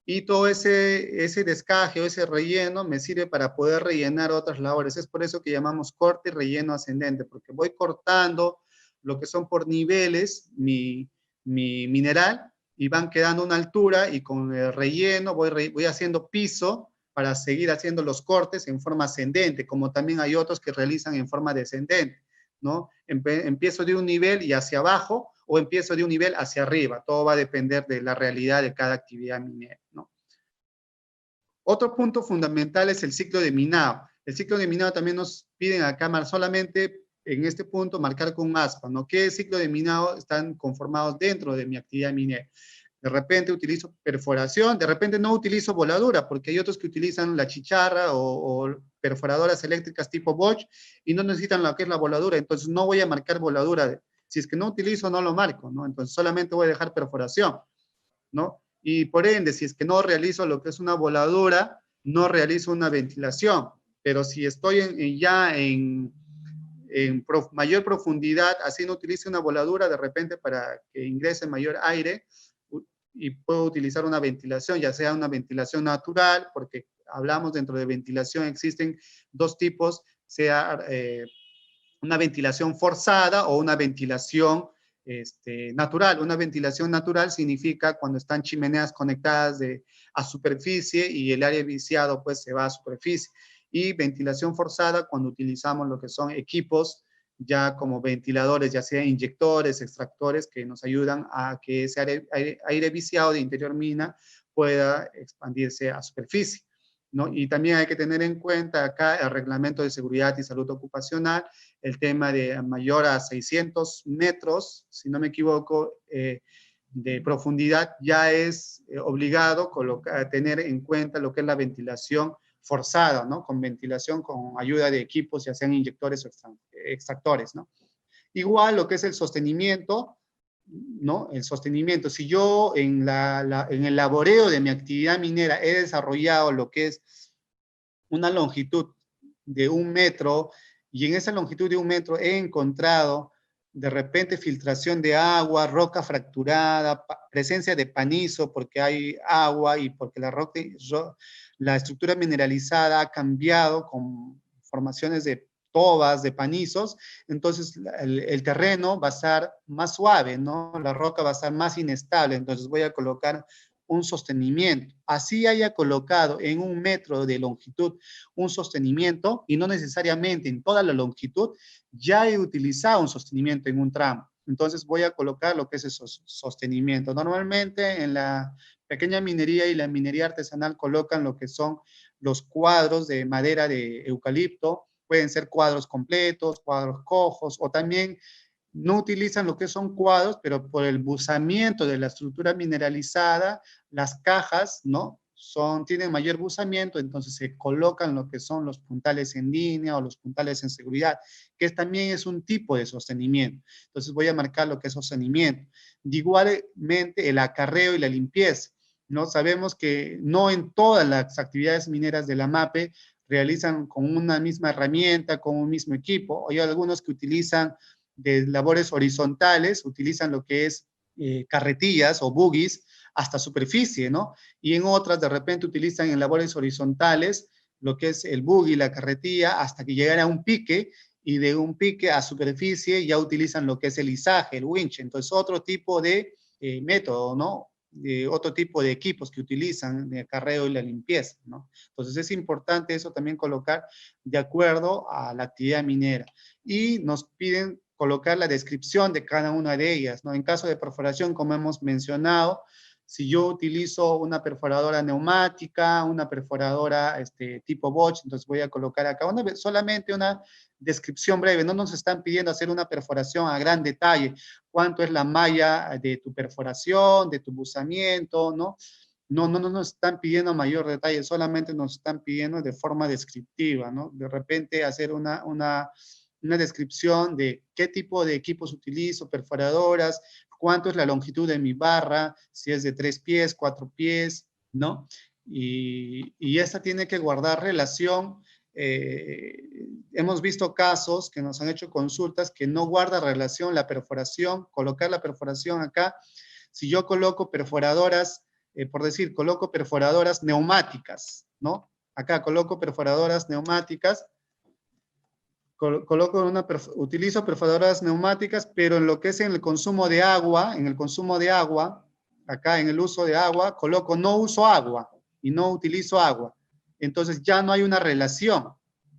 Y todo ese descaje o ese relleno me sirve para poder rellenar otras labores. Es por eso que llamamos corte y relleno ascendente, porque voy cortando lo que son por niveles mi mineral y van quedando una altura y con el relleno voy haciendo piso para seguir haciendo los cortes en forma ascendente, como también hay otros que realizan en forma descendente, ¿no? Empiezo de un nivel y hacia abajo, o empiezo de un nivel hacia arriba. Todo va a depender de la realidad de cada actividad minera, ¿no? Otro punto fundamental es el ciclo de minado. El ciclo de minado también nos piden acá solamente en este punto marcar con un aspa, ¿no? ¿Qué ciclo de minado están conformados dentro de mi actividad minera? De repente utilizo perforación, de repente no utilizo voladura, porque hay otros que utilizan la chicharra o perforadoras eléctricas tipo Bosch y no necesitan lo que es la voladura, entonces no voy a marcar voladura. Si es que no utilizo, no lo marco, ¿no? Entonces solamente voy a dejar perforación, ¿no? Y por ende, si es que no realizo lo que es una voladura, no realizo una ventilación. Pero si estoy ya en mayor profundidad, así no utilice una voladura de repente para que ingrese mayor aire y puedo utilizar una ventilación, ya sea una ventilación natural, porque hablamos dentro de ventilación, existen dos tipos, sea una ventilación forzada o una ventilación natural. Una ventilación natural significa cuando están chimeneas conectadas a superficie y el aire viciado pues se va a superficie. Y ventilación forzada cuando utilizamos lo que son equipos ya como ventiladores, ya sea inyectores, extractores, que nos ayudan a que ese aire viciado de interior mina pueda expandirse a superficie, ¿no? Y también hay que tener en cuenta acá el reglamento de seguridad y salud ocupacional, el tema de mayor a 600 metros, si no me equivoco, de profundidad, ya es obligado tener en cuenta lo que es la ventilación forzada, ¿no? Con ventilación con ayuda de equipos, ya sean inyectores o extractores, ¿no? Igual lo que es el sostenimiento, ¿no? El sostenimiento. Si yo en el laboreo de mi actividad minera he desarrollado lo que es una longitud de 1 metro y en esa longitud de 1 metro he encontrado de repente filtración de agua, roca fracturada, presencia de panizo porque hay agua y porque la estructura mineralizada ha cambiado con formaciones de tobas, de panizos, entonces el terreno va a estar más suave, ¿no? La roca va a estar más inestable, entonces voy a colocar un sostenimiento. Así haya colocado en 1 metro de longitud un sostenimiento y no necesariamente en toda la longitud, ya he utilizado un sostenimiento en un tramo. Entonces voy a colocar lo que es ese sostenimiento. Normalmente en la pequeña minería y la minería artesanal colocan lo que son los cuadros de madera de eucalipto, pueden ser cuadros completos, cuadros cojos, o también no utilizan lo que son cuadros, pero por el buzamiento de la estructura mineralizada, las cajas, ¿no? Tienen mayor buzamiento, entonces se colocan lo que son los puntales en línea o los puntales en seguridad, que también es un tipo de sostenimiento. Entonces voy a marcar lo que es sostenimiento. Igualmente el acarreo y la limpieza, ¿no? Sabemos que no en todas las actividades mineras de la MAPE realizan con una misma herramienta, con un mismo equipo. Hay algunos que utilizan de labores horizontales, utilizan lo que es carretillas o buggies hasta superficie, ¿no? Y en otras de repente utilizan en labores horizontales lo que es el buggy, la carretilla, hasta que llegan a un pique, y de un pique a superficie ya utilizan lo que es el izaje, el winch. Entonces otro tipo de método, ¿no? De otro tipo de equipos que utilizan de acarreo y la limpieza, ¿no? Entonces es importante eso también colocar de acuerdo a la actividad minera. Y nos piden colocar la descripción de cada una de ellas, ¿no? En caso de perforación, como hemos mencionado, si yo utilizo una perforadora neumática, una perforadora tipo Bosch, entonces voy a colocar acá solamente una descripción breve. No nos están pidiendo hacer una perforación a gran detalle. ¿Cuánto es la malla de tu perforación, de tu buzamiento, ¿no? No nos están pidiendo mayor detalle, solamente nos están pidiendo de forma descriptiva, ¿no? De repente hacer una descripción de qué tipo de equipos utilizo, perforadoras, cuánto es la longitud de mi barra, si es de 3 pies, 4 pies, ¿no? Y esta tiene que guardar relación. Hemos visto casos que nos han hecho consultas que no guarda relación la perforación, colocar la perforación acá. Si yo coloco perforadoras, por decir, coloco perforadoras neumáticas, ¿no? Acá coloco perforadoras neumáticas, utilizo perforadoras neumáticas, pero en lo que es en el consumo de agua, acá en el uso de agua, coloco no uso agua y no utilizo agua. Entonces ya no hay una relación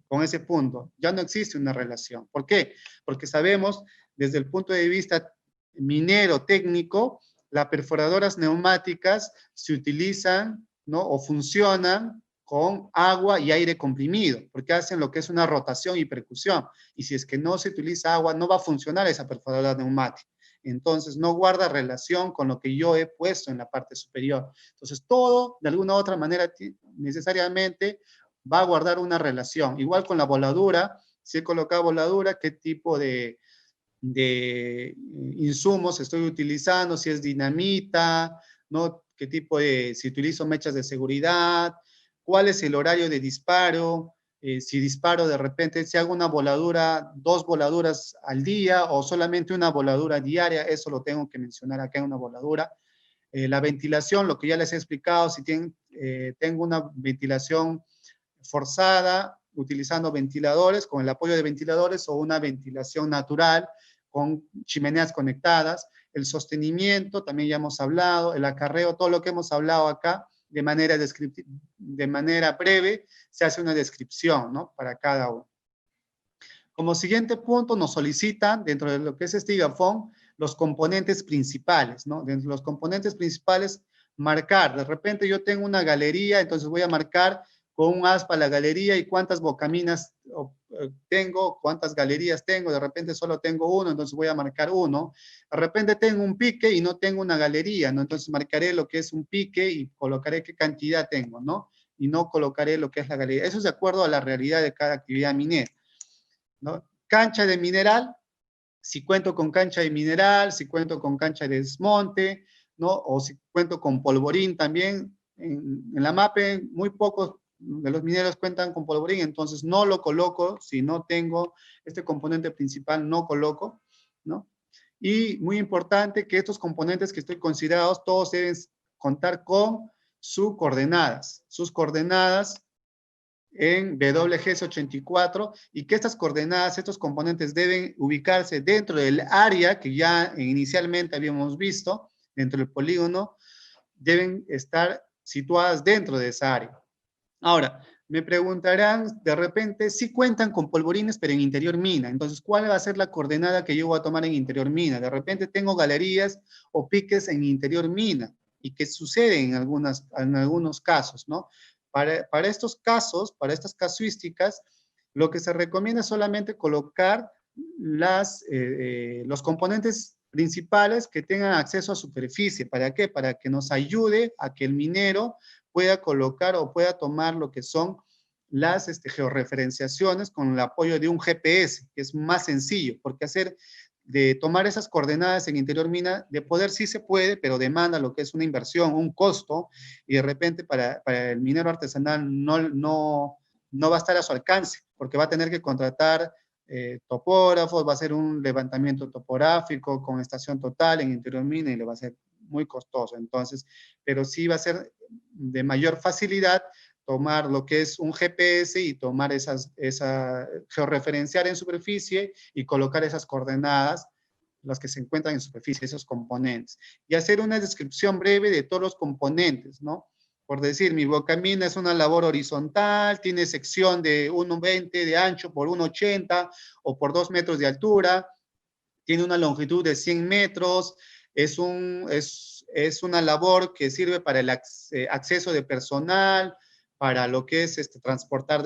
con ese punto, ya no existe una relación. ¿Por qué? Porque sabemos desde el punto de vista minero técnico, las perforadoras neumáticas se utilizan, ¿no? O funcionan con agua y aire comprimido, porque hacen lo que es una rotación y percusión. Y si es que no se utiliza agua, no va a funcionar esa perforadora neumática. Entonces, no guarda relación con lo que yo he puesto en la parte superior. Entonces, todo, de alguna u otra manera, necesariamente va a guardar una relación. Igual con la voladura, si he colocado voladura, qué tipo de insumos estoy utilizando, si es dinamita, ¿no? Qué tipo si utilizo mechas de seguridad, cuál es el horario de disparo, si disparo de repente, si hago una voladura, 2 voladuras al día o solamente una voladura diaria, eso lo tengo que mencionar acá en una voladura. La ventilación, lo que ya les he explicado, si tengo una ventilación forzada, utilizando ventiladores, con el apoyo de ventiladores o una ventilación natural con chimeneas conectadas, el sostenimiento, también ya hemos hablado, el acarreo, todo lo que hemos hablado acá, de manera breve, se hace una descripción, ¿no? Para cada uno. Como siguiente punto, nos solicitan, dentro de lo que es este IGAFON, los componentes principales, ¿no? Dentro de los componentes principales, marcar. De repente yo tengo una galería, entonces voy a marcar con un aspa la galería y cuántas bocaminas tengo, cuántas galerías tengo. De repente solo tengo uno, entonces voy a marcar uno. De repente tengo un pique y no tengo una galería, ¿no? Entonces marcaré lo que es un pique y colocaré qué cantidad tengo, ¿no? Y no colocaré lo que es la galería. Eso es de acuerdo a la realidad de cada actividad minera, ¿no? Cancha de mineral, si cuento con cancha de mineral, si cuento con cancha de desmonte, ¿no? O si cuento con polvorín también. En la MAPE, muy pocos de los mineros cuentan con polvorín, entonces no lo coloco. Si no tengo este componente principal, no coloco, ¿no? Y muy importante que estos componentes que estoy considerados, todos deben contar con sus coordenadas en WGS84, y que estas coordenadas, estos componentes deben ubicarse dentro del área que ya inicialmente habíamos visto, dentro del polígono, deben estar situadas dentro de esa área. Ahora, me preguntarán de repente si cuentan con polvorines, pero en interior mina. Entonces, ¿cuál va a ser la coordenada que yo voy a tomar en interior mina? De repente tengo galerías o piques en interior mina. y que sucede en algunos casos, ¿no? Para estos casos, para estas casuísticas, lo que se recomienda es solamente colocar los componentes principales que tengan acceso a superficie. ¿Para qué? Para que nos ayude a que el minero pueda colocar o pueda tomar lo que son las georreferenciaciones con el apoyo de un GPS, que es más sencillo, porque de tomar esas coordenadas en interior mina, de poder sí se puede, pero demanda lo que es una inversión, un costo, y de repente para el minero artesanal no va a estar a su alcance, porque va a tener que contratar topógrafos, va a hacer un levantamiento topográfico con estación total en interior mina y le va a ser muy costoso. Entonces, pero sí va a ser de mayor facilidad tomar lo que es un GPS y tomar georreferenciar en superficie y colocar esas coordenadas, las que se encuentran en superficie, esos componentes. Y hacer una descripción breve de todos los componentes, ¿no? Por decir, mi bocamina es una labor horizontal, tiene sección de 1,20 de ancho por 1,80 o por 2 metros de altura, tiene una longitud de 100 metros, es una labor que sirve para el acceso de personal, para lo que es transportar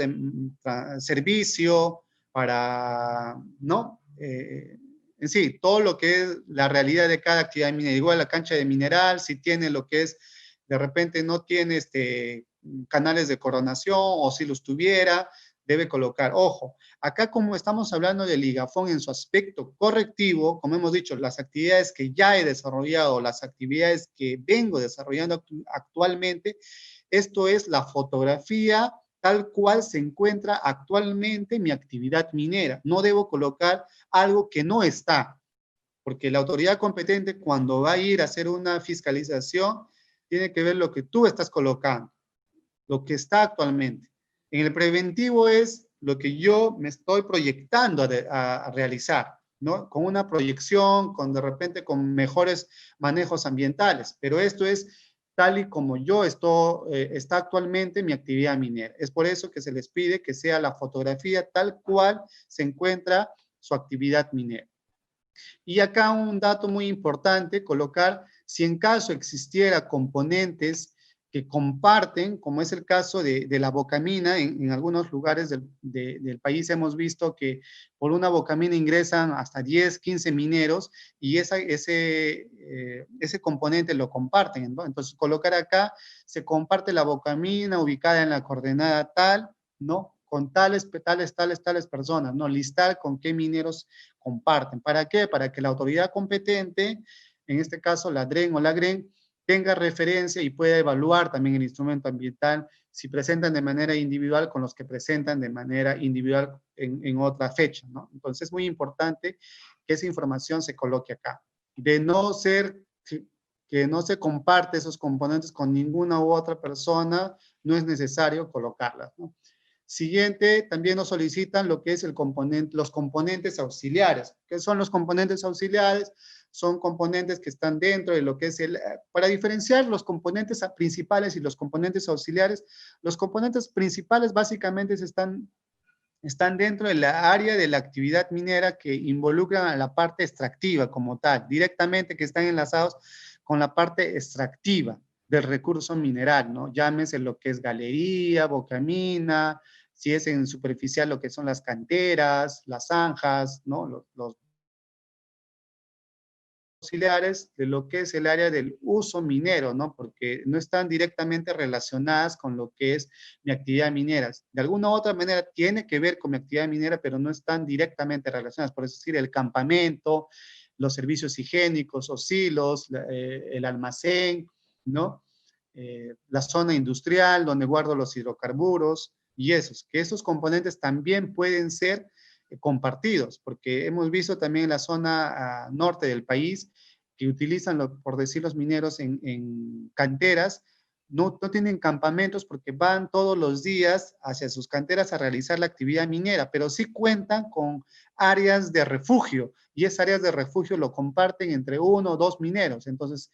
servicio, para, ¿no? En sí, todo lo que es la realidad de cada actividad minera. Igual la cancha de mineral, si tiene lo que es, de repente no tiene canales de coronación, o si los tuviera, debe colocar. Ojo, acá como estamos hablando del ligafón en su aspecto correctivo, como hemos dicho, las actividades que ya he desarrollado, las actividades que vengo desarrollando actualmente, esto es la fotografía tal cual se encuentra actualmente mi actividad minera. No debo colocar algo que no está, porque la autoridad competente cuando va a ir a hacer una fiscalización tiene que ver lo que tú estás colocando, lo que está actualmente. En el preventivo es lo que yo me estoy proyectando a realizar, ¿no? Con una proyección, de repente con mejores manejos ambientales, pero esto es tal y como está actualmente mi actividad minera. Es por eso que se les pide que sea la fotografía tal cual se encuentra su actividad minera. Y acá un dato muy importante, colocar si en caso existiera componentes que comparten, como es el caso de la bocamina, en algunos lugares del país hemos visto que por una bocamina ingresan hasta 10, 15 mineros y ese componente lo comparten, ¿no? Entonces colocar acá, se comparte la bocamina ubicada en la coordenada tal, ¿no? Con tales personas, ¿no? Listar con qué mineros comparten. ¿Para qué? Para que la autoridad competente, en este caso la DREN o la GREN, tenga referencia y pueda evaluar también el instrumento ambiental si presentan de manera individual con los que presentan de manera individual en otra fecha, ¿no? Entonces es muy importante que esa información se coloque acá. De no ser que no se comparte esos componentes con ninguna u otra persona, no es necesario colocarlas, ¿no? Siguiente, también nos solicitan lo que es los componentes auxiliares. ¿Qué son los componentes auxiliares? Son componentes que están dentro de lo que es para diferenciar los componentes principales y los componentes auxiliares, los componentes principales básicamente están dentro de la área de la actividad minera que involucran a la parte extractiva como tal, directamente que están enlazados con la parte extractiva del recurso mineral, ¿no? Llámese lo que es galería, bocamina, si es en superficial lo que son las canteras, las zanjas, ¿no? Los auxiliares de lo que es el área del uso minero, ¿no? Porque no están directamente relacionadas con lo que es mi actividad minera. De alguna u otra manera tiene que ver con mi actividad minera, pero no están directamente relacionadas. Por decir, el campamento, los servicios higiénicos o silos, el almacén, ¿no? La zona industrial donde guardo los hidrocarburos y que esos componentes también pueden ser compartidos, porque hemos visto también en la zona norte del país que utilizan, por decir los mineros, en canteras, no tienen campamentos porque van todos los días hacia sus canteras a realizar la actividad minera, pero sí cuentan con áreas de refugio y esas áreas de refugio lo comparten entre 1 o 2 mineros. Entonces,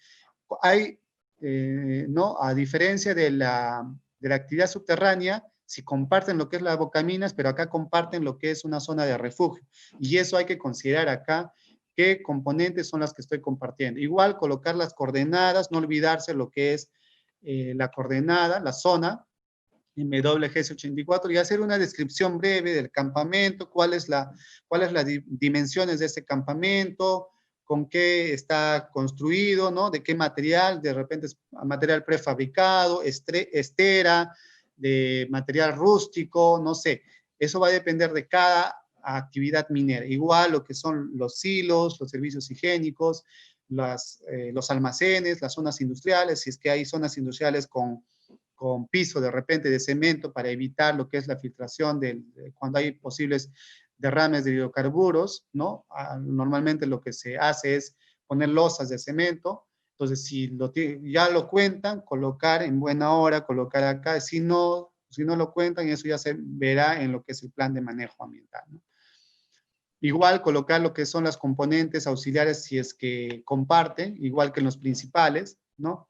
hay, ¿no? A diferencia de la actividad subterránea, si comparten lo que es las bocaminas, pero acá comparten lo que es una zona de refugio. Y eso hay que considerar acá, qué componentes son las que estoy compartiendo. Igual colocar las coordenadas, no olvidarse lo que es la coordenada, la zona, MWGS84, y hacer una descripción breve del campamento, cuáles las dimensiones de ese campamento, con qué está construido, ¿no? De qué material, de repente es material prefabricado, estera, de material rústico, no sé. Eso va a depender de cada actividad minera. Igual lo que son los silos, los servicios higiénicos, los almacenes, las zonas industriales, si es que hay zonas industriales con piso de repente de cemento para evitar lo que es la filtración cuando hay posibles derrames de hidrocarburos, ¿no? Normalmente lo que se hace es poner losas de cemento. Entonces, si ya lo cuentan, colocar en buena hora, colocar acá. Si no lo cuentan, eso ya se verá en lo que es el plan de manejo ambiental, ¿no? Igual colocar lo que son las componentes auxiliares si es que comparten, igual que en los principales, ¿no?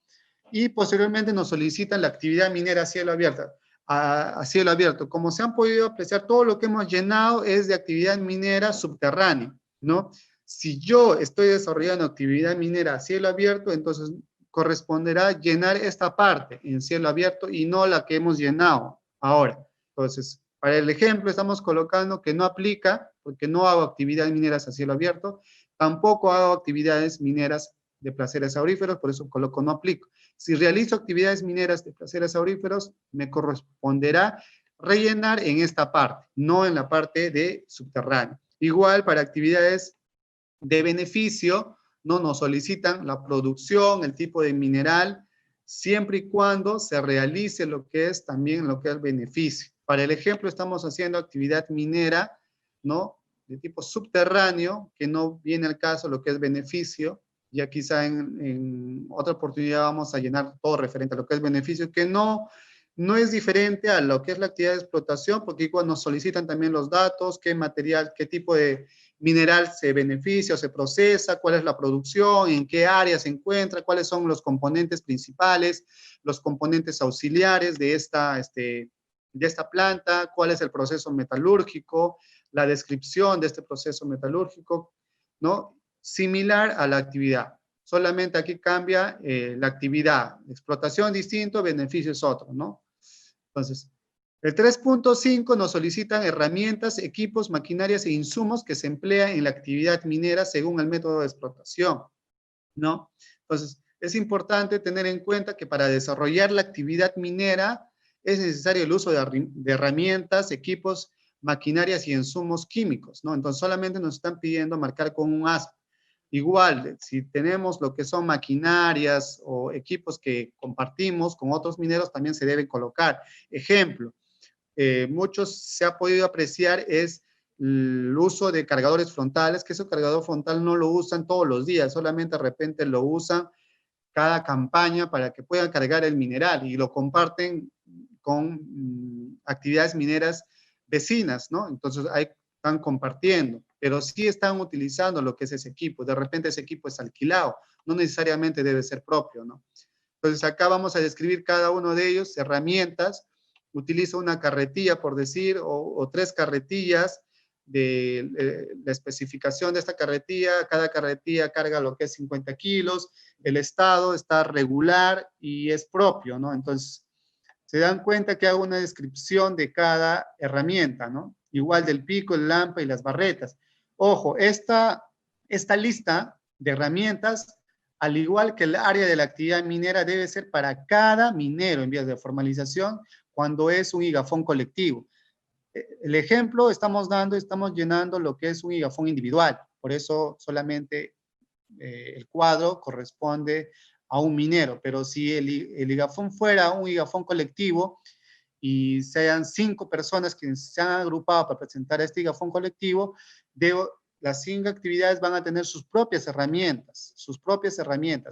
Y posteriormente nos solicitan la actividad minera a cielo abierto. A cielo abierto. Como se han podido apreciar, todo lo que hemos llenado es de actividad minera subterránea, ¿no? Si yo estoy desarrollando actividad minera a cielo abierto, entonces corresponderá llenar esta parte en cielo abierto y no la que hemos llenado ahora. Entonces, para el ejemplo, estamos colocando que no aplica, porque no hago actividades mineras a cielo abierto, tampoco hago actividades mineras de placeres auríferos, por eso coloco no aplico. Si realizo actividades mineras de placeres auríferos, me corresponderá rellenar en esta parte, no en la parte de subterráneo. Igual para actividades de beneficio, no nos solicitan la producción, el tipo de mineral, siempre y cuando se realice lo que es también lo que es beneficio. Para el ejemplo, estamos haciendo actividad minera, ¿no? De tipo subterráneo, que no viene al caso lo que es beneficio. Ya quizá en otra oportunidad vamos a llenar todo referente a lo que es beneficio, que no es diferente a lo que es la actividad de explotación, porque igual nos solicitan también los datos, qué material, qué tipo de mineral se beneficia o se procesa, cuál es la producción, en qué área se encuentra, cuáles son los componentes principales, los componentes auxiliares de esta planta, cuál es el proceso metalúrgico, la descripción de este proceso metalúrgico, ¿no? Similar a la actividad. Solamente aquí cambia la actividad. Explotación distinto, beneficio es otro, ¿no? Entonces, el 3.5 nos solicitan herramientas, equipos, maquinarias e insumos que se emplean en la actividad minera según el método de explotación, ¿no? Entonces, es importante tener en cuenta que para desarrollar la actividad minera es necesario el uso de herramientas, equipos, maquinarias y insumos químicos, ¿no? Entonces, solamente nos están pidiendo marcar con un aspa. Igual, si tenemos lo que son maquinarias o equipos que compartimos con otros mineros, también se deben colocar. Ejemplo, muchos se ha podido apreciar es el uso de cargadores frontales, que ese cargador frontal no lo usan todos los días, solamente de repente lo usan cada campaña para que puedan cargar el mineral y lo comparten con actividades mineras vecinas, ¿no? Entonces ahí están compartiendo, pero sí están utilizando lo que es ese equipo. De repente ese equipo es alquilado, no necesariamente debe ser propio, ¿no? Entonces acá vamos a describir cada uno de ellos, herramientas. Utilizo una carretilla, por decir, o 3 carretillas de la especificación de esta carretilla. Cada carretilla carga lo que es 50 kilos. El estado está regular y es propio, ¿no? Entonces, se dan cuenta que hago una descripción de cada herramienta, ¿no? Igual del pico, el lampa y las barretas. Ojo, esta lista de herramientas, al igual que el área de la actividad minera, debe ser para cada minero en vías de formalización cuando es un higafón colectivo. El ejemplo estamos llenando lo que es un higafón individual. Por eso solamente el cuadro corresponde a un minero. Pero si el higafón fuera un higafón colectivo y sean 5 personas que se han agrupado para presentar este higafón colectivo, las 5 actividades van a tener sus propias herramientas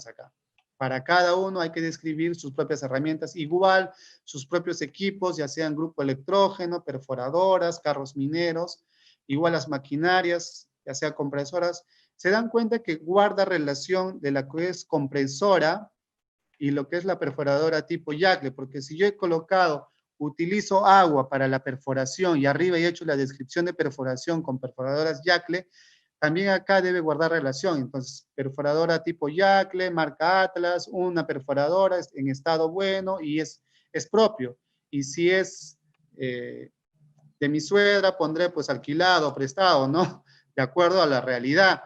acá. Para cada uno hay que describir sus propias herramientas, igual sus propios equipos, ya sean grupo electrógeno, perforadoras, carros mineros, igual las maquinarias, ya sea compresoras. Se dan cuenta que guarda relación de la que es compresora y lo que es la perforadora tipo Yacle, porque si yo he colocado, utilizo agua para la perforación y arriba he hecho la descripción de perforación con perforadoras Yacle, también acá debe guardar relación. Entonces, perforadora tipo Yacle, marca Atlas, una perforadora en estado bueno y es propio. Y si es de mi suegra, pondré pues alquilado, prestado, ¿no? De acuerdo a la realidad.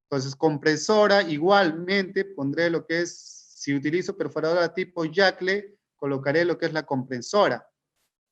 Entonces, compresora, igualmente pondré lo que es, si utilizo perforadora tipo Yacle, colocaré lo que es la compresora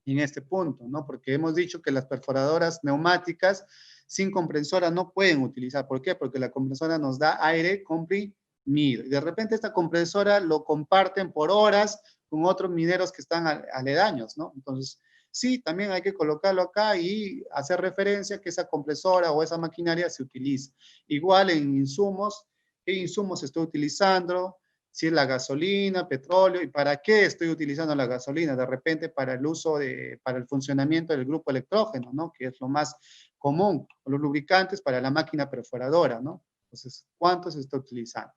en este punto, ¿no? Porque hemos dicho que las perforadoras neumáticas sin compresora no pueden utilizar. ¿Por qué? Porque la compresora nos da aire comprimido. Y de repente esta compresora lo comparten por horas con otros mineros que están aledaños, ¿no? Entonces, sí, también hay que colocarlo acá y hacer referencia que esa compresora o esa maquinaria se utiliza. Igual en insumos, ¿qué insumos estoy utilizando? Si es la gasolina, petróleo, y para qué estoy utilizando la gasolina, de repente para el uso para el funcionamiento del grupo electrógeno, ¿no? Que es lo más común, o los lubricantes para la máquina perforadora, ¿no? Entonces, ¿cuánto se está utilizando?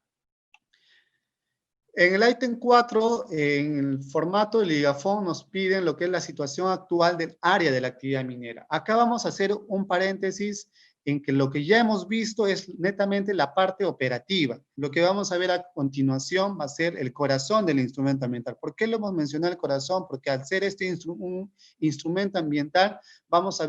En el ítem 4, en el formato de ligafón, nos piden lo que es la situación actual del área de la actividad minera. Acá vamos a hacer un paréntesis en que lo que ya hemos visto es netamente la parte operativa. Lo que vamos a ver a continuación va a ser el corazón del instrumento ambiental. ¿Por qué lo hemos mencionado el corazón? Porque al ser un instrumento ambiental, vamos a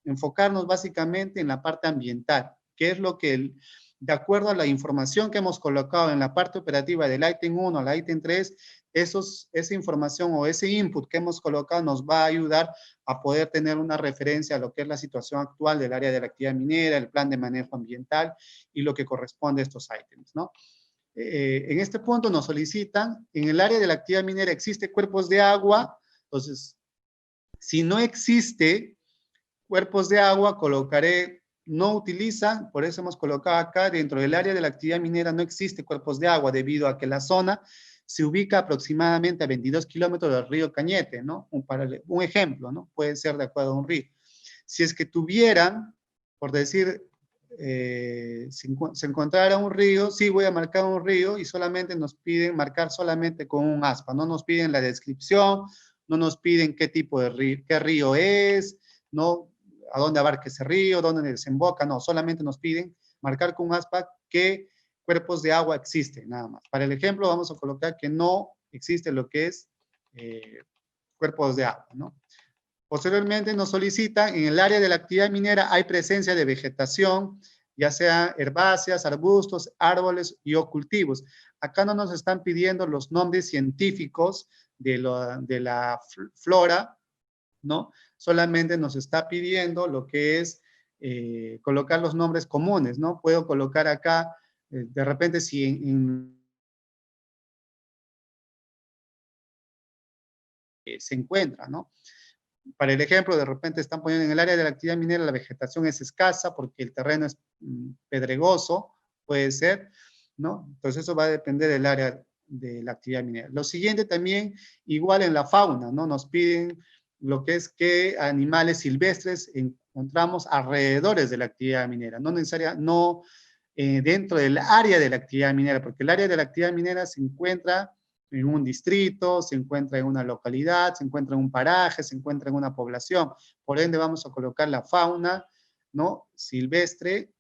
enfocarnos básicamente en la parte ambiental, que es lo que de acuerdo a la información que hemos colocado en la parte operativa del ítem 1 al ítem 3, esa información o ese input que hemos colocado nos va a ayudar a poder tener una referencia a lo que es la situación actual del área de la actividad minera, el plan de manejo ambiental y lo que corresponde a estos ítems, ¿no? En este punto nos solicitan, en el área de la actividad minera existe cuerpos de agua, entonces, si no existe cuerpos de agua, colocaré no utilizan, por eso hemos colocado acá, dentro del área de la actividad minera no existe cuerpos de agua, debido a que la zona se ubica aproximadamente a 22 kilómetros del río Cañete, ¿no? Un ejemplo, ¿no? Puede ser de acuerdo a un río. Si es que tuvieran, por decir, se encontrara un río, sí voy a marcar un río y solamente nos piden marcar solamente con un aspa, no nos piden la descripción, no nos piden qué tipo de río, qué río es, no, a dónde abarca ese río, dónde desemboca, no, solamente nos piden marcar con un aspa qué cuerpos de agua existen, nada más. Para el ejemplo vamos a colocar que no existe lo que es cuerpos de agua, ¿no? Posteriormente nos solicitan, en el área de la actividad minera hay presencia de vegetación, ya sea herbáceas, arbustos, árboles y o cultivos. Acá no nos están pidiendo los nombres científicos de la flora, ¿no? Solamente nos está pidiendo lo que es colocar los nombres comunes, ¿no? Puedo colocar acá, de repente si se encuentra, ¿no? Para el ejemplo, de repente están poniendo en el área de la actividad minera la vegetación es escasa porque el terreno es pedregoso, puede ser, ¿no? Entonces eso va a depender del área de la actividad minera. Lo siguiente también, igual en la fauna, ¿no? Nos piden lo que es qué animales silvestres encontramos alrededores de la actividad minera, no necesariamente, no dentro del área de la actividad minera, porque el área de la actividad minera se encuentra en un distrito, se encuentra en una localidad, se encuentra en un paraje, se encuentra en una población. Por ende, vamos a colocar la fauna, ¿no? Silvestre,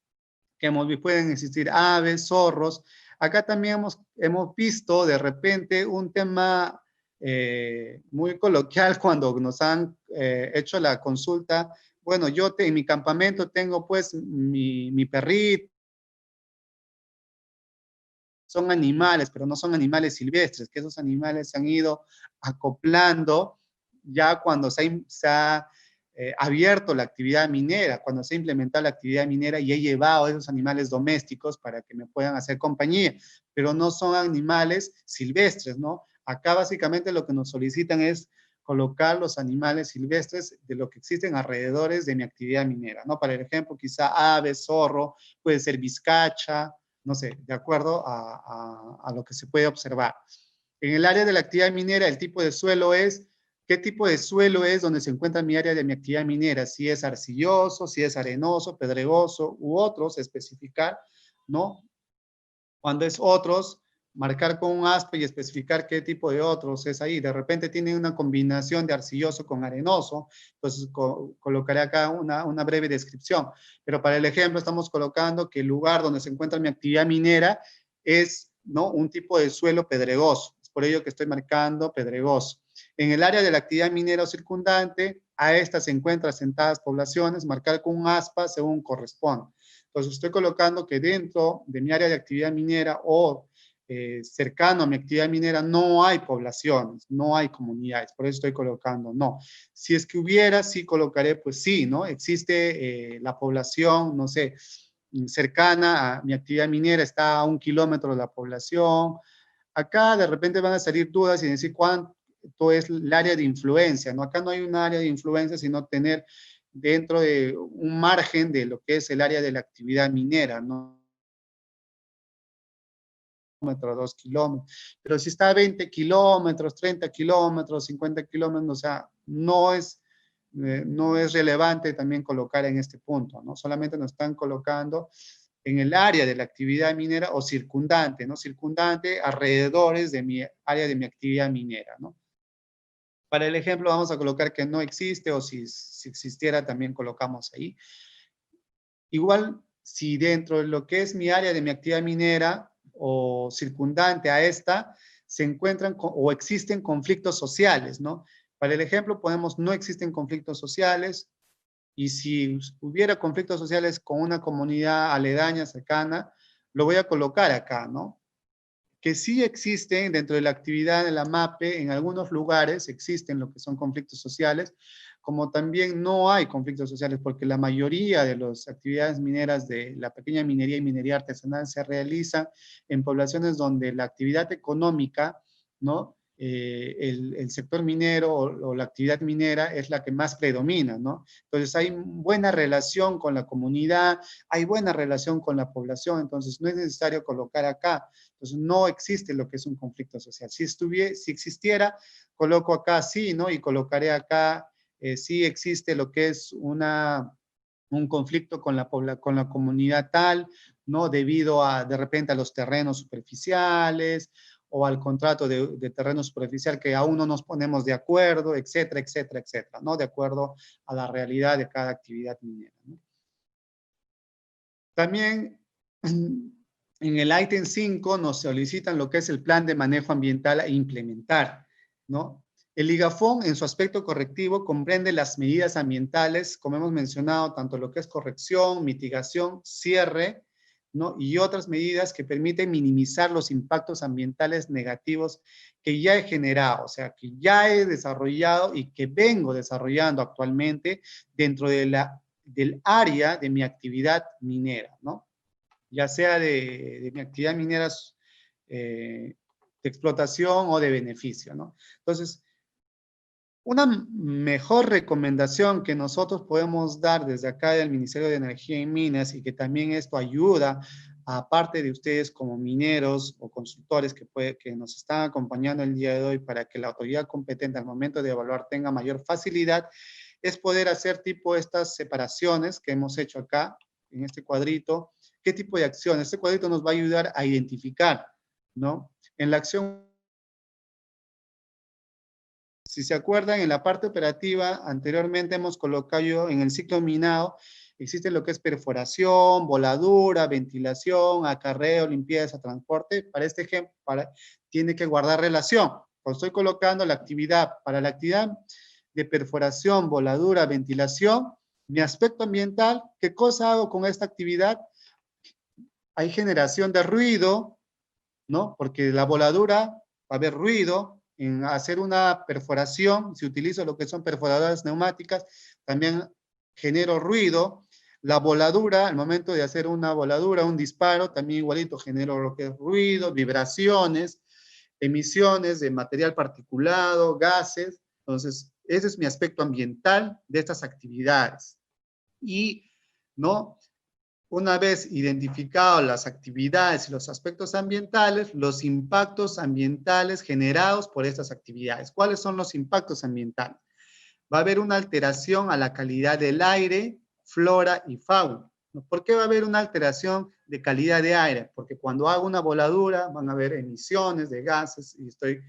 que pueden existir aves, zorros. Acá también hemos visto de repente un tema muy coloquial cuando nos han hecho la consulta. Bueno, yo en mi campamento tengo pues mi perrito, son animales, pero no son animales silvestres, que esos animales se han ido acoplando ya cuando se ha abierto la actividad minera, cuando se ha implementado la actividad minera y he llevado a esos animales domésticos para que me puedan hacer compañía, pero no son animales silvestres, ¿no? Acá básicamente lo que nos solicitan es colocar los animales silvestres de lo que existen alrededores de mi actividad minera, ¿no? Para el ejemplo, quizá ave, zorro, puede ser vizcacha, no sé, de acuerdo a lo que se puede observar. En el área de la actividad minera, el tipo de suelo es, ¿qué tipo de suelo es donde se encuentra mi área de mi actividad minera? Si es arcilloso, si es arenoso, pedregoso u otros, especificar, ¿no? Cuando es otros, marcar con un aspa y especificar qué tipo de otros es ahí. De repente tiene una combinación de arcilloso con arenoso, entonces colocaré acá una breve descripción. Pero para el ejemplo estamos colocando que el lugar donde se encuentra mi actividad minera es, ¿no?, un tipo de suelo pedregoso. Es por ello que estoy marcando pedregoso. En el área de la actividad minera o circundante, a esta se encuentran asentadas poblaciones, marcar con un aspa según corresponde. Entonces estoy colocando que dentro de mi área de actividad minera o cercano a mi actividad minera no hay poblaciones, no hay comunidades, por eso estoy colocando no. Si es que hubiera, sí colocaré, pues sí, ¿no? Existe la población, no sé, cercana a mi actividad minera, está a 1 kilómetro de la población. Acá de repente van a salir dudas y decir cuánto es el área de influencia, ¿no? Acá no hay un área de influencia, sino tener dentro de un margen de lo que es el área de la actividad minera, ¿no? 2 kilómetros, pero si está a 20 kilómetros, 30 kilómetros, 50 kilómetros, o sea, no es relevante también colocar en este punto, ¿no? Solamente nos están colocando en el área de la actividad minera o circundante, ¿no? Circundante, alrededores de mi área de mi actividad minera, ¿no? Para el ejemplo vamos a colocar que no existe o si existiera también colocamos ahí. Igual, si dentro de lo que es mi área de mi actividad minera o circundante a esta, se encuentran o existen conflictos sociales, ¿no? Para el ejemplo, ponemos no existen conflictos sociales, y si hubiera conflictos sociales con una comunidad aledaña, cercana, lo voy a colocar acá, ¿no? Que sí existen dentro de la actividad de la MAPE, en algunos lugares existen lo que son conflictos sociales, como también no hay conflictos sociales, porque la mayoría de las actividades mineras de la pequeña minería y minería artesanal se realizan en poblaciones donde la actividad económica, ¿no? El sector minero o la actividad minera es la que más predomina, ¿no? Entonces hay buena relación con la comunidad, hay buena relación con la población, entonces no es necesario colocar acá. Entonces no existe lo que es un conflicto social. Si existiera, coloco acá sí, ¿no? Y colocaré acá sí existe lo que es un conflicto con con la comunidad tal, ¿no? Debido a, de repente, a los terrenos superficiales o al contrato de terreno superficial que aún no nos ponemos de acuerdo, etcétera, etcétera, etcétera, ¿no? De acuerdo a la realidad de cada actividad minera, ¿no? También en el ítem 5 nos solicitan lo que es el plan de manejo ambiental a implementar, ¿no? El IGAFON, en su aspecto correctivo, comprende las medidas ambientales, como hemos mencionado, tanto lo que es corrección, mitigación, cierre, ¿no? Y otras medidas que permiten minimizar los impactos ambientales negativos que ya he generado, o sea, que ya he desarrollado y que vengo desarrollando actualmente dentro del área de mi actividad minera, ¿no? Ya sea de mi actividad minera de explotación o de beneficio, ¿no? Entonces, una mejor recomendación que nosotros podemos dar desde acá del Ministerio de Energía y Minas y que también esto ayuda, aparte de ustedes como mineros o consultores que nos están acompañando el día de hoy para que la autoridad competente al momento de evaluar tenga mayor facilidad, es poder hacer tipo estas separaciones que hemos hecho acá en este cuadrito. ¿Qué tipo de acciones? Este cuadrito nos va a ayudar a identificar, ¿no? En la acción, si se acuerdan, en la parte operativa, anteriormente hemos colocado en el ciclo minado, existe lo que es perforación, voladura, ventilación, acarreo, limpieza, transporte. Para este ejemplo, tiene que guardar relación. Pues estoy colocando la actividad, para la actividad de perforación, voladura, ventilación, mi aspecto ambiental, ¿qué cosa hago con esta actividad? Hay generación de ruido, ¿no? Porque la voladura va a haber ruido, en hacer una perforación, si utilizo lo que son perforadoras neumáticas, también genero ruido. La voladura, al momento de hacer una voladura, un disparo, también igualito genero lo que es ruido, vibraciones, emisiones de material particulado, gases. Entonces, ese es mi aspecto ambiental de estas actividades. Y, ¿no? Una vez identificadas las actividades y los aspectos ambientales, los impactos ambientales generados por estas actividades. ¿Cuáles son los impactos ambientales? Va a haber una alteración a la calidad del aire, flora y fauna, ¿Por qué va a haber una alteración de calidad de aire? Porque cuando hago una voladura van a haber emisiones de gases y estoy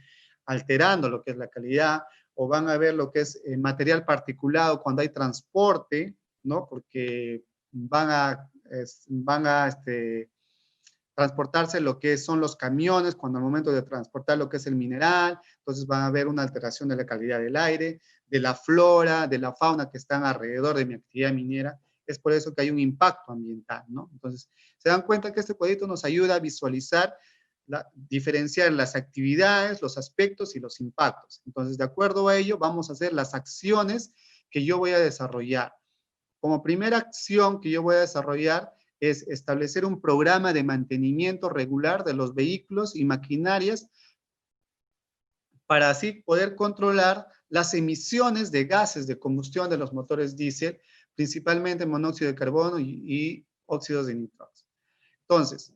alterando lo que es la calidad, o van a ver lo que es material particulado cuando hay transporte, ¿no? Porque van a transportarse lo que son los camiones, cuando al momento de transportar lo que es el mineral, entonces van a haber una alteración de la calidad del aire, de la flora, de la fauna que están alrededor de mi actividad minera. Es por eso que hay un impacto ambiental, ¿no? Entonces, se dan cuenta que este cuadrito nos ayuda a visualizar, diferenciar las actividades, los aspectos y los impactos. Entonces, de acuerdo a ello, vamos a hacer las acciones que yo voy a desarrollar. Como primera acción que yo voy a desarrollar es establecer un programa de mantenimiento regular de los vehículos y maquinarias para así poder controlar las emisiones de gases de combustión de los motores diésel, principalmente monóxido de carbono y óxidos de nitrógeno. Entonces,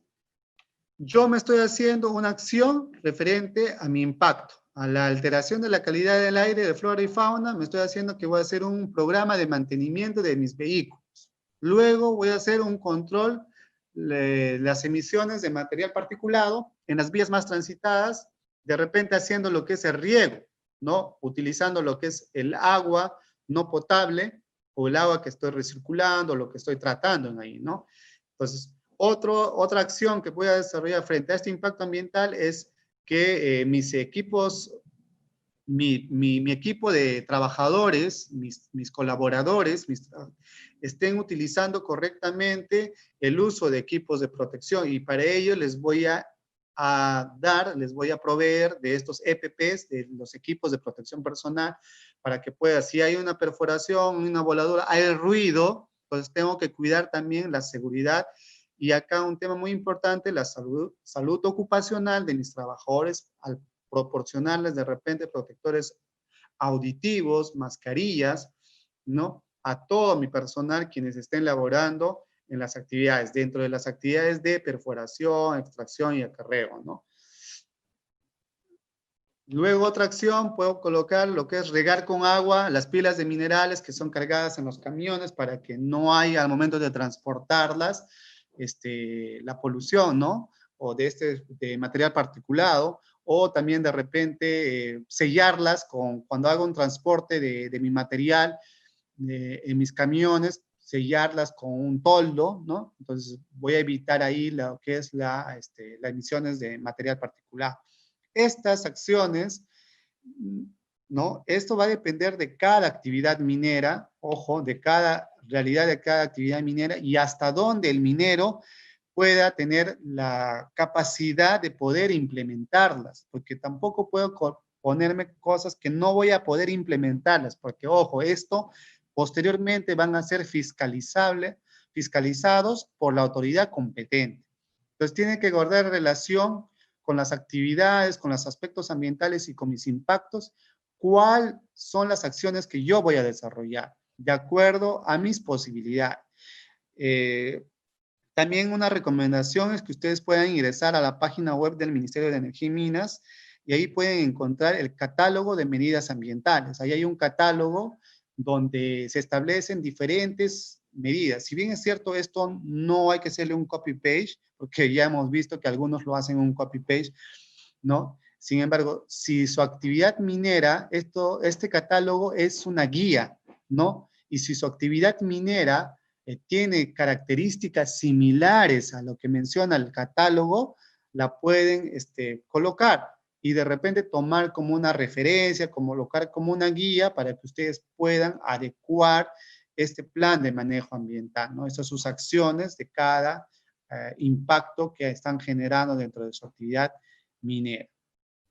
yo me estoy haciendo una acción referente a mi impacto, a la alteración de la calidad del aire, de flora y fauna. Me estoy haciendo que voy a hacer un programa de mantenimiento de mis vehículos. Luego voy a hacer un control de las emisiones de material particulado en las vías más transitadas, de repente haciendo lo que es el riego, ¿no? Utilizando lo que es el agua no potable o el agua que estoy recirculando, lo que estoy tratando en ahí, ¿no? Entonces, otra acción que voy a desarrollar frente a este impacto ambiental es que mis equipos, mi equipo de trabajadores, mis colaboradores, estén utilizando correctamente el uso de equipos de protección, y para ello les voy a proveer de estos EPPs, de los equipos de protección personal, para que pueda, si hay una perforación, una voladura, hay ruido, pues tengo que cuidar también la seguridad. Y acá un tema muy importante, la salud ocupacional de mis trabajadores, al proporcionarles de repente protectores auditivos, mascarillas, ¿no? A todo mi personal quienes estén laborando en las actividades, dentro de las actividades de perforación, extracción y acarreo, ¿no? Luego otra acción, puedo colocar lo que es regar con agua las pilas de minerales que son cargadas en los camiones para que no haya al momento de transportarlas la polución, ¿no? O de material particulado, o también de repente sellarlas cuando hago un transporte de mi material en mis camiones, sellarlas con un toldo, ¿no? Entonces voy a evitar ahí lo que es las emisiones de material particulado. Estas acciones, ¿no? Esto va a depender de cada actividad minera, ojo, de cada realidad de cada actividad minera y hasta dónde el minero pueda tener la capacidad de poder implementarlas, porque tampoco puedo ponerme cosas que no voy a poder implementarlas, porque ojo, esto posteriormente van a ser fiscalizados por la autoridad competente. Entonces tiene que guardar relación con las actividades, con los aspectos ambientales y con mis impactos, cuáles son las acciones que yo voy a desarrollar de acuerdo a mis posibilidades. También una recomendación es que ustedes puedan ingresar a la página web del Ministerio de Energía y Minas y ahí pueden encontrar el catálogo de medidas ambientales. Ahí hay un catálogo donde se establecen diferentes medidas. Si bien es cierto, esto no hay que hacerle un copy-page, porque ya hemos visto que algunos lo hacen un copy-page, ¿no? Sin embargo, si su actividad minera, este catálogo es una guía, ¿no? Y si su actividad minera tiene características similares a lo que menciona el catálogo, la pueden colocar y de repente tomar como una referencia, colocar como una guía para que ustedes puedan adecuar este plan de manejo ambiental, ¿no? Estas son sus acciones de cada impacto que están generando dentro de su actividad minera.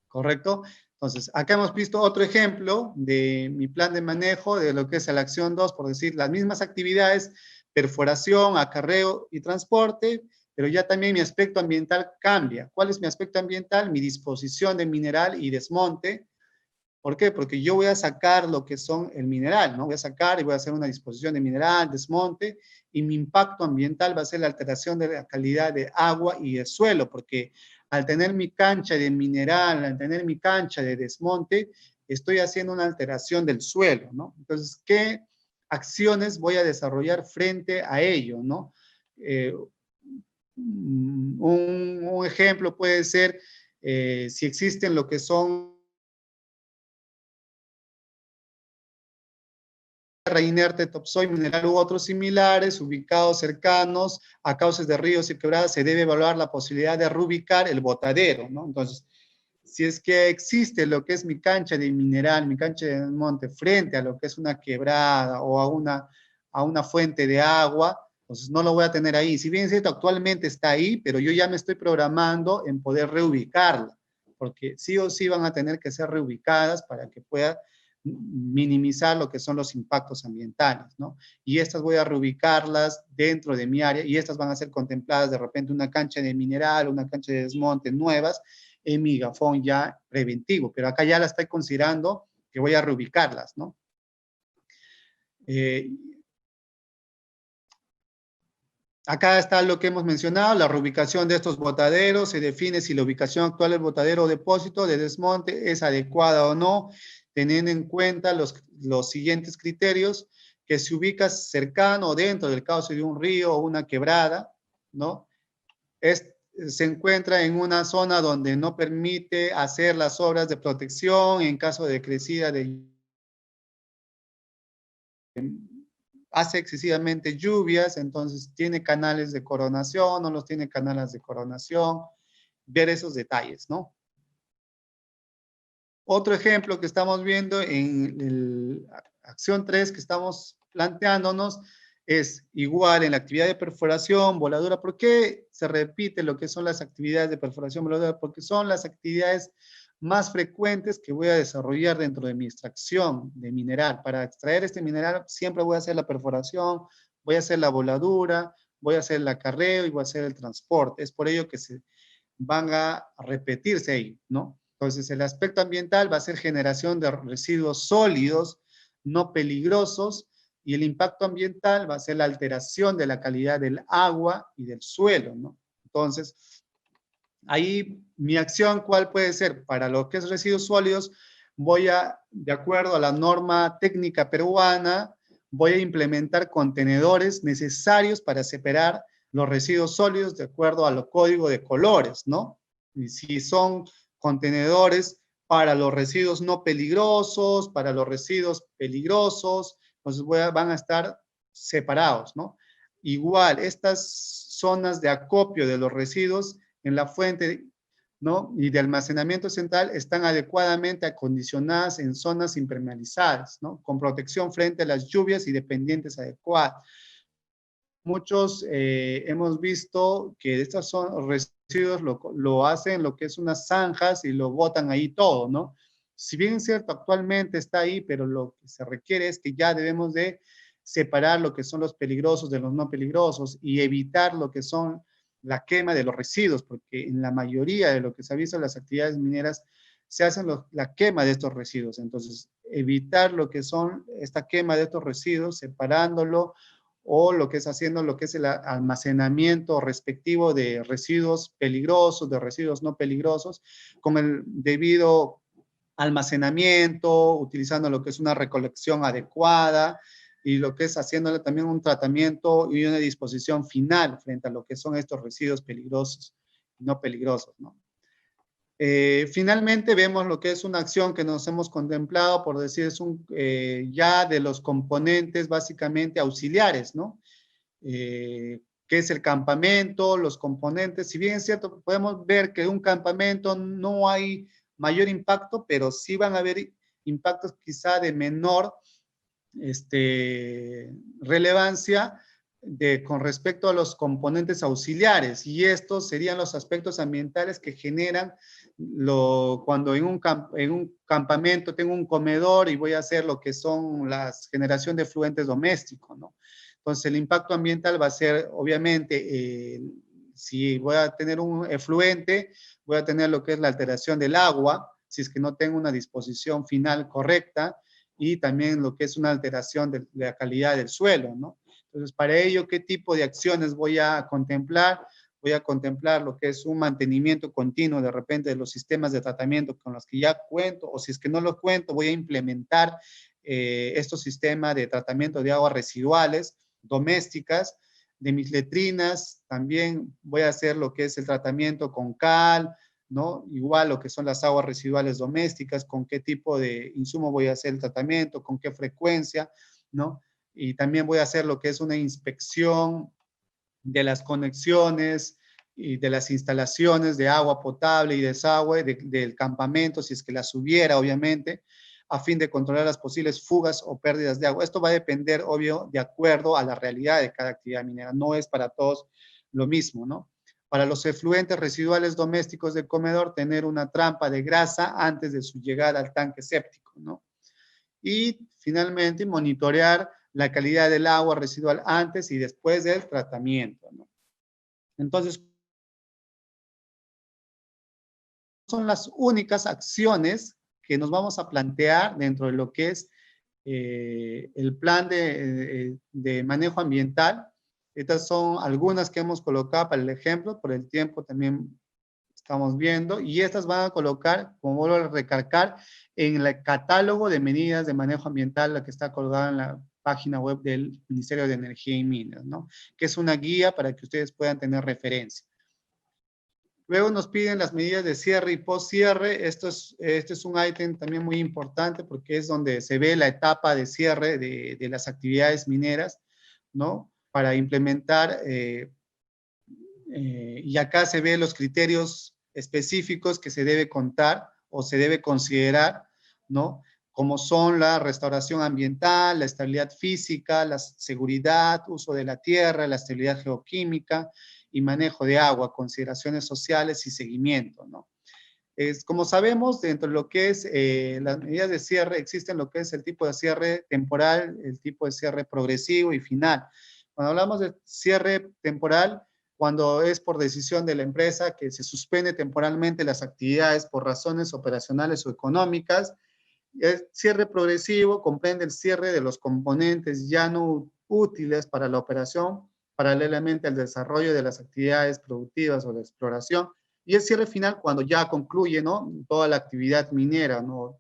¿Correcto? Entonces, acá hemos visto otro ejemplo de mi plan de manejo de lo que es la acción 2, por decir, las mismas actividades, perforación, acarreo y transporte, pero ya también mi aspecto ambiental cambia. ¿Cuál es mi aspecto ambiental? Mi disposición de mineral y desmonte. ¿Por qué? Porque yo voy a sacar lo que son el mineral, ¿no? Voy a sacar y voy a hacer una disposición de mineral, desmonte, y mi impacto ambiental va a ser la alteración de la calidad de agua y de suelo, porque al tener mi cancha de mineral, al tener mi cancha de desmonte, estoy haciendo una alteración del suelo, ¿no? Entonces, ¿qué acciones voy a desarrollar frente a ello, ¿no? un ejemplo puede ser si existen lo que son tierra inerte, topsoil, mineral u otros similares ubicados cercanos a cauces de ríos y quebradas, se debe evaluar la posibilidad de reubicar el botadero, ¿no? Entonces, si es que existe lo que es mi cancha de mineral, mi cancha de monte, frente a lo que es una quebrada o a una fuente de agua, entonces no lo voy a tener ahí. Si bien es cierto, actualmente está ahí, pero yo ya me estoy programando en poder reubicarla, porque sí o sí van a tener que ser reubicadas para que pueda minimizar lo que son los impactos ambientales, ¿no? Y estas voy a reubicarlas dentro de mi área y estas van a ser contempladas de repente una cancha de mineral, una cancha de desmonte nuevas en mi gafón ya preventivo, pero acá ya la estoy considerando que voy a reubicarlas, ¿no? Acá está lo que hemos mencionado, la reubicación de estos botaderos, se define si la ubicación actual del botadero o depósito de desmonte es adecuada o no, teniendo en cuenta los siguientes criterios, que se ubica cercano o dentro del cauce de un río o una quebrada, ¿no? Se encuentra en una zona donde no permite hacer las obras de protección en caso de crecida de hace excesivamente lluvias, entonces tiene canales de coronación, no los tiene canales de coronación, ver esos detalles, ¿no? Otro ejemplo que estamos viendo en la acción 3 que estamos planteándonos es igual en la actividad de perforación, voladura. ¿Por qué se repite lo que son las actividades de perforación, voladura? Porque son las actividades más frecuentes que voy a desarrollar dentro de mi extracción de mineral. Para extraer este mineral siempre voy a hacer la perforación, voy a hacer la voladura, voy a hacer el acarreo y voy a hacer el transporte. Es por ello que se van a repetirse ahí, ¿no? Entonces, el aspecto ambiental va a ser generación de residuos sólidos, no peligrosos, y el impacto ambiental va a ser la alteración de la calidad del agua y del suelo, ¿no? Entonces, ahí mi acción, ¿cuál puede ser? Para lo que es residuos sólidos, voy a, de acuerdo a la norma técnica peruana, voy a implementar contenedores necesarios para separar los residuos sólidos de acuerdo a los códigos de colores, ¿no? Y si son contenedores para los residuos no peligrosos, para los residuos peligrosos, entonces van a estar separados, ¿no? Igual, estas zonas de acopio de los residuos en la fuente, ¿no? Y de almacenamiento central están adecuadamente acondicionadas en zonas impermeabilizadas, ¿no? Con protección frente a las lluvias y dependientes adecuadas. Muchos hemos visto que estos son residuos lo hacen lo que es unas zanjas y lo botan ahí todo, ¿no? Si bien es cierto, actualmente está ahí, pero lo que se requiere es que ya debemos de separar lo que son los peligrosos de los no peligrosos y evitar lo que son la quema de los residuos, porque en la mayoría de lo que se ha visto en las actividades mineras se hace la quema de estos residuos. Entonces, evitar lo que son esta quema de estos residuos, separándolo, o lo que es haciendo lo que es el almacenamiento respectivo de residuos peligrosos, de residuos no peligrosos, con el debido almacenamiento, utilizando lo que es una recolección adecuada y lo que es haciéndole también un tratamiento y una disposición final frente a lo que son estos residuos peligrosos y no peligrosos, ¿no? Finalmente vemos lo que es una acción que nos hemos contemplado, por decir, es ya de los componentes básicamente auxiliares, ¿no? ¿Qué es el campamento? Los componentes, si bien es cierto, podemos ver que en un campamento no hay mayor impacto, pero sí van a haber impactos quizá de menor relevancia con respecto a los componentes auxiliares, y estos serían los aspectos ambientales que generan cuando en un campamento tengo un comedor y voy a hacer lo que son la generación de fluentes domésticos, ¿no? Entonces el impacto ambiental va a ser, obviamente, si voy a tener un efluente, voy a tener lo que es la alteración del agua, si es que no tengo una disposición final correcta, y también lo que es una alteración de la calidad del suelo, ¿no? Entonces, para ello, ¿qué tipo de acciones voy a contemplar? Voy a contemplar lo que es un mantenimiento continuo de repente de los sistemas de tratamiento con los que ya cuento, o si es que no los cuento, voy a implementar estos sistemas de tratamiento de aguas residuales domésticas, de mis letrinas, también voy a hacer lo que es el tratamiento con cal, ¿no? Igual lo que son las aguas residuales domésticas, con qué tipo de insumo voy a hacer el tratamiento, con qué frecuencia, ¿no? Y también voy a hacer lo que es una inspección de las conexiones y de las instalaciones de agua potable y desagüe del campamento, si es que las hubiera, obviamente, a fin de controlar las posibles fugas o pérdidas de agua. Esto va a depender, obvio, de acuerdo a la realidad de cada actividad minera. No es para todos lo mismo, ¿no? Para los efluentes residuales domésticos del comedor, tener una trampa de grasa antes de su llegada al tanque séptico, ¿no? Y finalmente, monitorear la calidad del agua residual antes y después del tratamiento, ¿no? Entonces, son las únicas acciones que nos vamos a plantear dentro de lo que es el plan de manejo ambiental. Estas son algunas que hemos colocado para el ejemplo, por el tiempo también estamos viendo, y estas van a colocar, como vuelvo a recalcar, en el catálogo de medidas de manejo ambiental, la que está colgada en la página web del Ministerio de Energía y Minas, ¿no? Que es una guía para que ustedes puedan tener referencia. Luego nos piden las medidas de cierre y post-cierre. Este es un ítem también muy importante porque es donde se ve la etapa de cierre de las actividades mineras, ¿no? Para implementar, y acá se ven los criterios específicos que se debe contar o se debe considerar, ¿no? Como son la restauración ambiental, la estabilidad física, la seguridad, uso de la tierra, la estabilidad geoquímica y manejo de agua, consideraciones sociales y seguimiento, ¿no? Como sabemos, dentro de lo que es las medidas de cierre, existen lo que es el tipo de cierre temporal, el tipo de cierre progresivo y final. Cuando hablamos de cierre temporal, cuando es por decisión de la empresa que se suspende temporalmente las actividades por razones operacionales o económicas. El cierre progresivo comprende el cierre de los componentes ya no útiles para la operación, paralelamente al desarrollo de las actividades productivas o de exploración. Y el cierre final cuando ya concluye, ¿no? Toda la actividad minera, ¿no?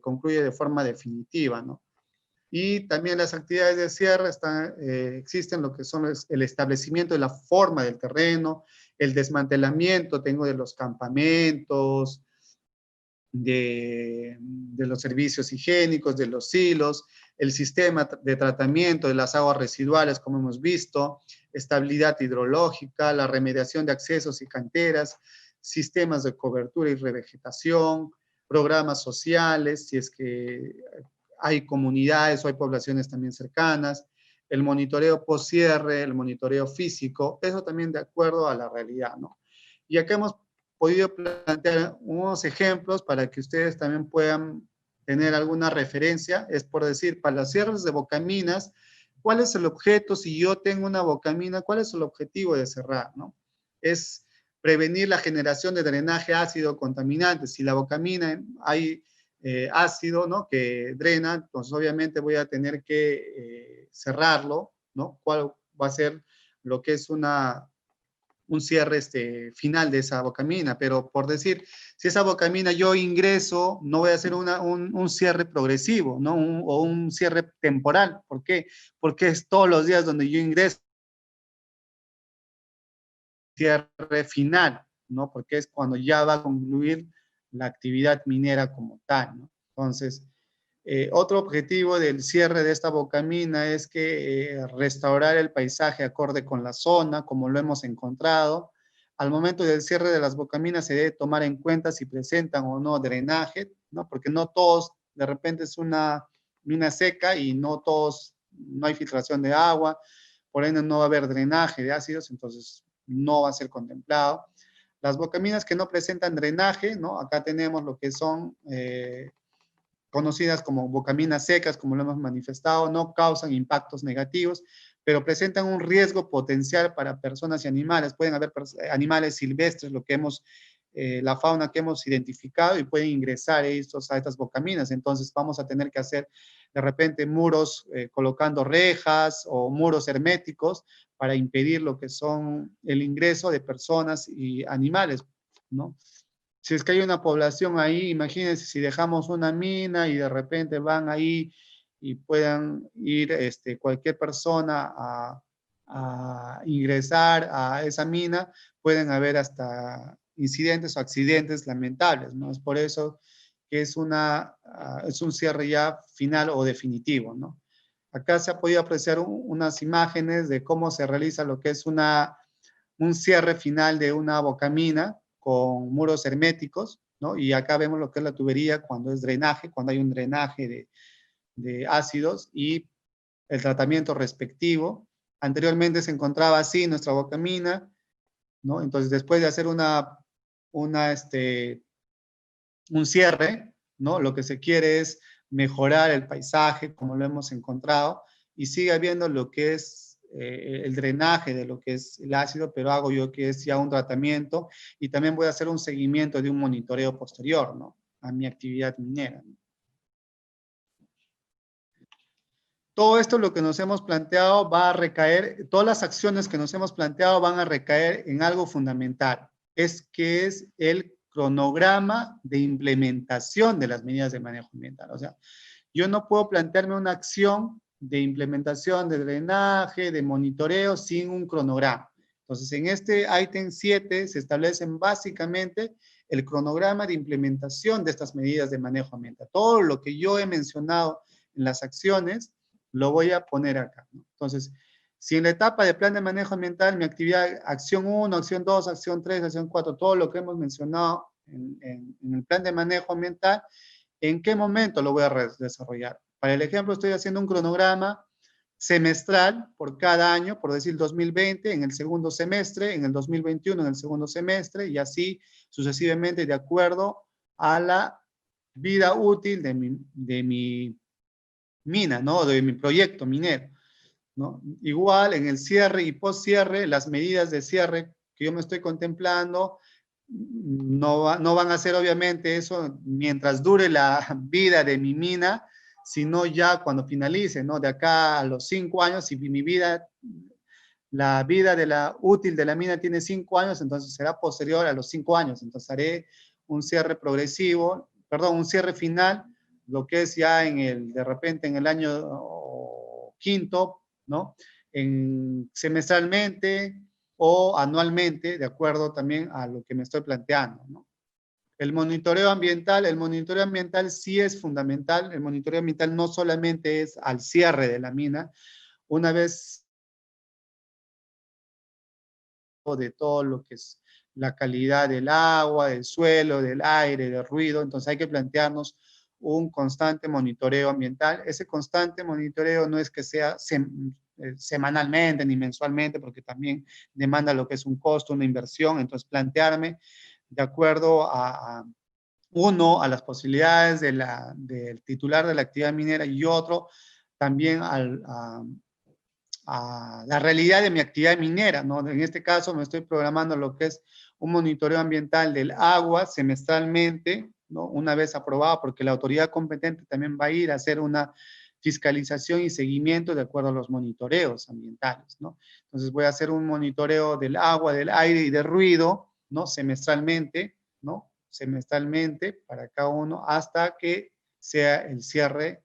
Concluye de forma definitiva, ¿no? Y también las actividades de cierre existen lo que son el establecimiento de la forma del terreno, el desmantelamiento, tengo de los campamentos, de los servicios higiénicos, de los silos, el sistema de tratamiento de las aguas residuales, como hemos visto, estabilidad hidrológica, la remediación de accesos y canteras, sistemas de cobertura y revegetación, programas sociales, si es que hay comunidades o hay poblaciones también cercanas, el monitoreo post-cierre, el monitoreo físico, eso también de acuerdo a la realidad, ¿no? Y acá hemos podido plantear unos ejemplos para que ustedes también puedan tener alguna referencia. Es por decir, para los cierres de bocaminas, ¿cuál es el objeto? Si yo tengo una bocamina, ¿cuál es el objetivo de cerrar, no? Es prevenir la generación de drenaje ácido contaminante. Si la bocamina hay ácido, ¿no? Que drena, entonces obviamente voy a tener que cerrarlo, ¿no? ¿Cuál va a ser lo que es un cierre final de esa bocamina? Pero por decir, si esa bocamina yo ingreso, no voy a hacer un cierre progresivo, ¿no? O un cierre temporal. ¿Por qué? Porque es todos los días donde yo ingreso, cierre final, ¿no? Porque es cuando ya va a concluir la actividad minera como tal, ¿no? Entonces, otro objetivo del cierre de esta bocamina es que restaurar el paisaje acorde con la zona, como lo hemos encontrado. Al momento del cierre de las bocaminas se debe tomar en cuenta si presentan o no drenaje, ¿no? Porque no todos, de repente es una mina seca y no todos, no hay filtración de agua, por ende no va a haber drenaje de ácidos, entonces no va a ser contemplado. Las bocaminas que no presentan drenaje, ¿no? Acá tenemos lo que son conocidas como bocaminas secas, como lo hemos manifestado, no causan impactos negativos, pero presentan un riesgo potencial para personas y animales. Pueden haber animales silvestres, lo que hemos, la fauna que hemos identificado, y pueden ingresar estos a estas bocaminas. Entonces vamos a tener que hacer de repente muros colocando rejas o muros herméticos para impedir lo que son el ingreso de personas y animales, ¿no? Si es que hay una población ahí, imagínense si dejamos una mina y de repente van ahí y puedan ir cualquier persona a ingresar a esa mina, pueden haber hasta incidentes o accidentes lamentables, ¿no? Es por eso que es un cierre ya final o definitivo, ¿no? Acá se ha podido apreciar unas imágenes de cómo se realiza lo que es un cierre final de una bocamina con muros herméticos, ¿no? Y acá vemos lo que es la tubería cuando es drenaje, cuando hay un drenaje de ácidos y el tratamiento respectivo. Anteriormente se encontraba así nuestra bocamina, ¿no? Entonces, después de hacer un cierre, ¿no? Lo que se quiere es mejorar el paisaje como lo hemos encontrado y sigue habiendo lo que es el drenaje de lo que es el ácido, pero hago yo que es ya un tratamiento y también voy a hacer un seguimiento de un monitoreo posterior, ¿no? A mi actividad minera, ¿no? Todo esto lo que nos hemos planteado va a recaer, todas las acciones que nos hemos planteado van a recaer en algo fundamental, que es el cronograma de implementación de las medidas de manejo ambiental. O sea, yo no puedo plantearme una acción de implementación de drenaje, de monitoreo, sin un cronograma. Entonces, en este ítem 7 se establecen básicamente el cronograma de implementación de estas medidas de manejo ambiental. Todo lo que yo he mencionado en las acciones, lo voy a poner acá, ¿no? Entonces, si en la etapa de plan de manejo ambiental, mi actividad, acción 1, acción 2, acción 3, acción 4, todo lo que hemos mencionado en el plan de manejo ambiental, ¿en qué momento lo voy a desarrollar? Para el ejemplo, estoy haciendo un cronograma semestral por cada año, por decir 2020 en el segundo semestre, en el 2021 en el segundo semestre, y así sucesivamente de acuerdo a la vida útil de mi mina, ¿no? De mi proyecto minero, ¿no? Igual en el cierre y post cierre, las medidas de cierre que yo me estoy contemplando no van a ser obviamente eso mientras dure la vida de mi mina, sino ya cuando finalice, ¿no? De acá a los 5 años, si mi vida, la vida de la útil de la mina tiene 5 años, entonces será posterior a los 5 años. Entonces haré un cierre progresivo, perdón, un cierre final, lo que es ya de repente en el año quinto, ¿no? Semestralmente o anualmente, de acuerdo también a lo que me estoy planteando, ¿no? El monitoreo ambiental sí es fundamental. El monitoreo ambiental no solamente es al cierre de la mina, una vez de todo lo que es la calidad del agua, del suelo, del aire, del ruido, entonces hay que plantearnos un constante monitoreo ambiental. Ese constante monitoreo no es que sea semanalmente ni mensualmente, porque también demanda lo que es un costo, una inversión, entonces plantearme de acuerdo uno, a las posibilidades del titular de la actividad minera y otro, también a la realidad de mi actividad minera, ¿no? En este caso me estoy programando lo que es un monitoreo ambiental del agua semestralmente, ¿no? Una vez aprobado, porque la autoridad competente también va a ir a hacer una fiscalización y seguimiento de acuerdo a los monitoreos ambientales, ¿no? Entonces voy a hacer un monitoreo del agua, del aire y del ruido, ¿no? Semestralmente, ¿no? Semestralmente para cada uno hasta que sea el cierre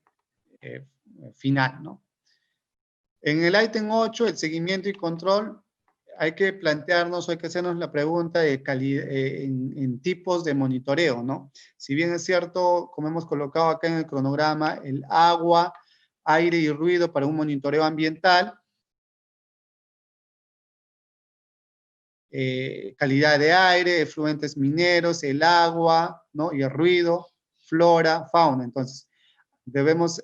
final, ¿no? En el ítem 8, el seguimiento y control, hay que plantearnos, hay que hacernos la pregunta de en tipos de monitoreo, ¿no? Si bien es cierto, como hemos colocado acá en el cronograma, el agua, aire y ruido para un monitoreo ambiental, calidad de aire, efluentes mineros, el agua, ¿no? Y el ruido, flora, fauna. Entonces, debemos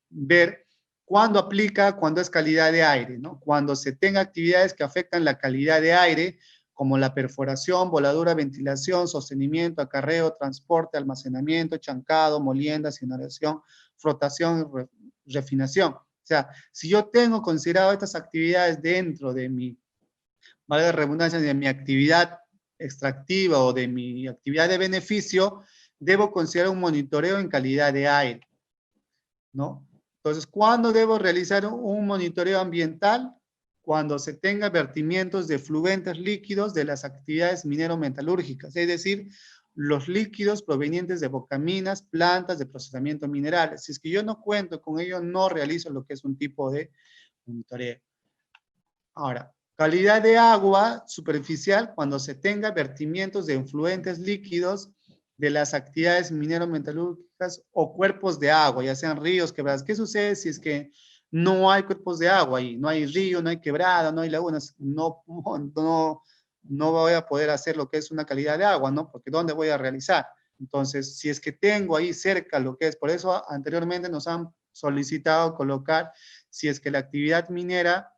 ver cuándo aplica, cuándo es calidad de aire, ¿no? Cuando se tenga actividades que afectan la calidad de aire, como la perforación, voladura, ventilación, sostenimiento, acarreo, transporte, almacenamiento, chancado, molienda, incineración, frotación, refinación. O sea, si yo tengo considerado estas actividades dentro de mi, valga la redundancia, de mi actividad extractiva o de mi actividad de beneficio, debo considerar un monitoreo en calidad de aire, ¿no? Entonces, ¿cuándo debo realizar un monitoreo ambiental? Cuando se tenga vertimientos de fluentes líquidos de las actividades minero-metalúrgicas, es decir, los líquidos provenientes de bocaminas, plantas de procesamiento minerales. Si es que yo no cuento con ello, no realizo lo que es un tipo de monitoreo. Ahora, calidad de agua superficial cuando se tenga vertimientos de efluentes líquidos de las actividades minero-metalúrgicas o cuerpos de agua, ya sean ríos, quebradas. ¿Qué sucede si es que no hay cuerpos de agua ahí? No hay río, no hay quebrada, no hay lagunas. No voy a poder hacer lo que es una calidad de agua, ¿no? Porque ¿dónde voy a realizar? Entonces, si es que tengo ahí cerca lo que es, por eso anteriormente nos han solicitado colocar, si es que la actividad minera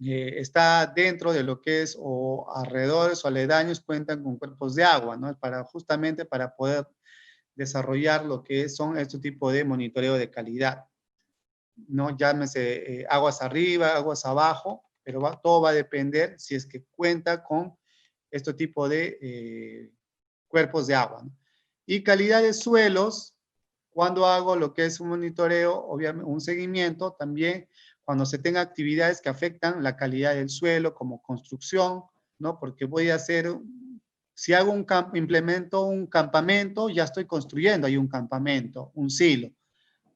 está dentro de lo que es o alrededores o aledaños cuentan con cuerpos de agua, ¿no? Justamente para poder desarrollar lo que son este tipo de monitoreo de calidad, ¿no? Llámese aguas arriba, aguas abajo, pero todo va a depender si es que cuenta con este tipo de cuerpos de agua, ¿no? Y calidad de suelos, cuando hago lo que es un monitoreo, obviamente un seguimiento, también cuando se tenga actividades que afectan la calidad del suelo, como construcción, ¿no? Porque voy a hacer, si hago implemento un campamento, ya estoy construyendo ahí un campamento, un silo.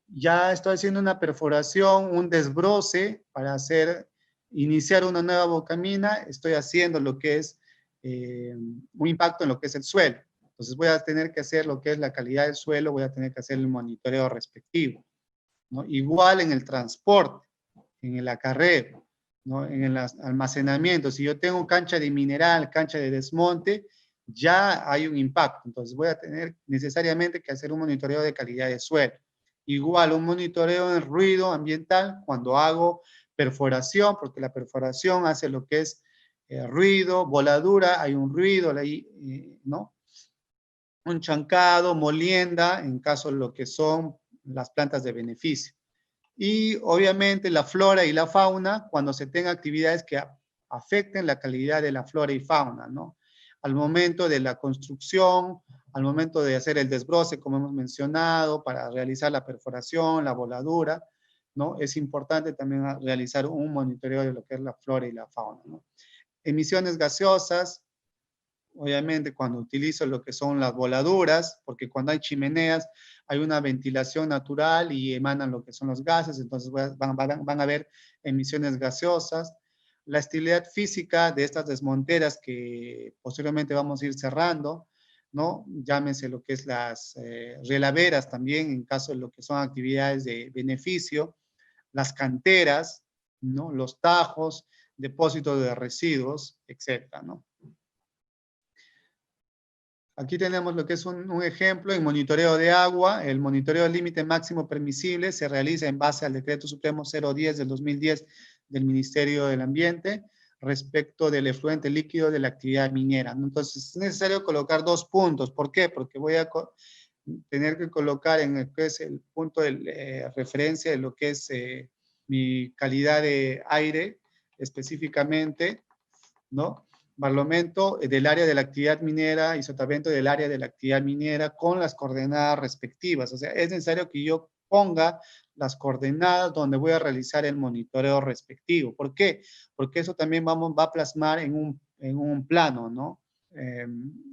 Ya estoy haciendo una perforación, un desbroce para iniciar una nueva bocamina, estoy haciendo lo que es un impacto en lo que es el suelo. Entonces voy a tener que hacer lo que es la calidad del suelo, voy a tener que hacer el monitoreo respectivo, ¿no? Igual en el transporte, en el acarreo, ¿no? En el almacenamiento. Si yo tengo cancha de mineral, cancha de desmonte, ya hay un impacto. Entonces voy a tener necesariamente que hacer un monitoreo de calidad de suelo. Igual un monitoreo en ruido ambiental cuando hago perforación, porque la perforación hace lo que es ruido, voladura, hay un ruido ahí, ¿no? Un chancado, molienda, en caso de lo que son las plantas de beneficio. Y obviamente la flora y la fauna cuando se tengan actividades que afecten la calidad de la flora y fauna, ¿no? Al momento de la construcción, al momento de hacer el desbroce, como hemos mencionado, para realizar la perforación, la voladura, ¿no? Es importante también realizar un monitoreo de lo que es la flora y la fauna, ¿no? Emisiones gaseosas, obviamente cuando utilizo lo que son las voladuras, porque cuando hay chimeneas hay una ventilación natural y emanan lo que son los gases, entonces van a haber emisiones gaseosas. La estabilidad física de estas desmonteras que posteriormente vamos a ir cerrando, ¿no? Llámese lo que es las relaveras también, en caso de lo que son actividades de beneficio, las canteras, ¿no? Los tajos, depósitos de residuos, etcétera, ¿no? Aquí tenemos lo que es un ejemplo en monitoreo de agua. El monitoreo del límite máximo permisible se realiza en base al Decreto Supremo 010 del 2010 del Ministerio del Ambiente respecto del efluente líquido de la actividad minera. Entonces, es necesario colocar dos puntos. ¿Por qué? Porque voy a tener que colocar en el que es el punto de referencia de lo que es mi calidad de aire específicamente, ¿no? Barlovento del área de la actividad minera y sotavento del área de la actividad minera con las coordenadas respectivas. O sea, es necesario que yo ponga las coordenadas donde voy a realizar el monitoreo respectivo. ¿Por qué? Porque eso también va a plasmar en un plano, ¿no?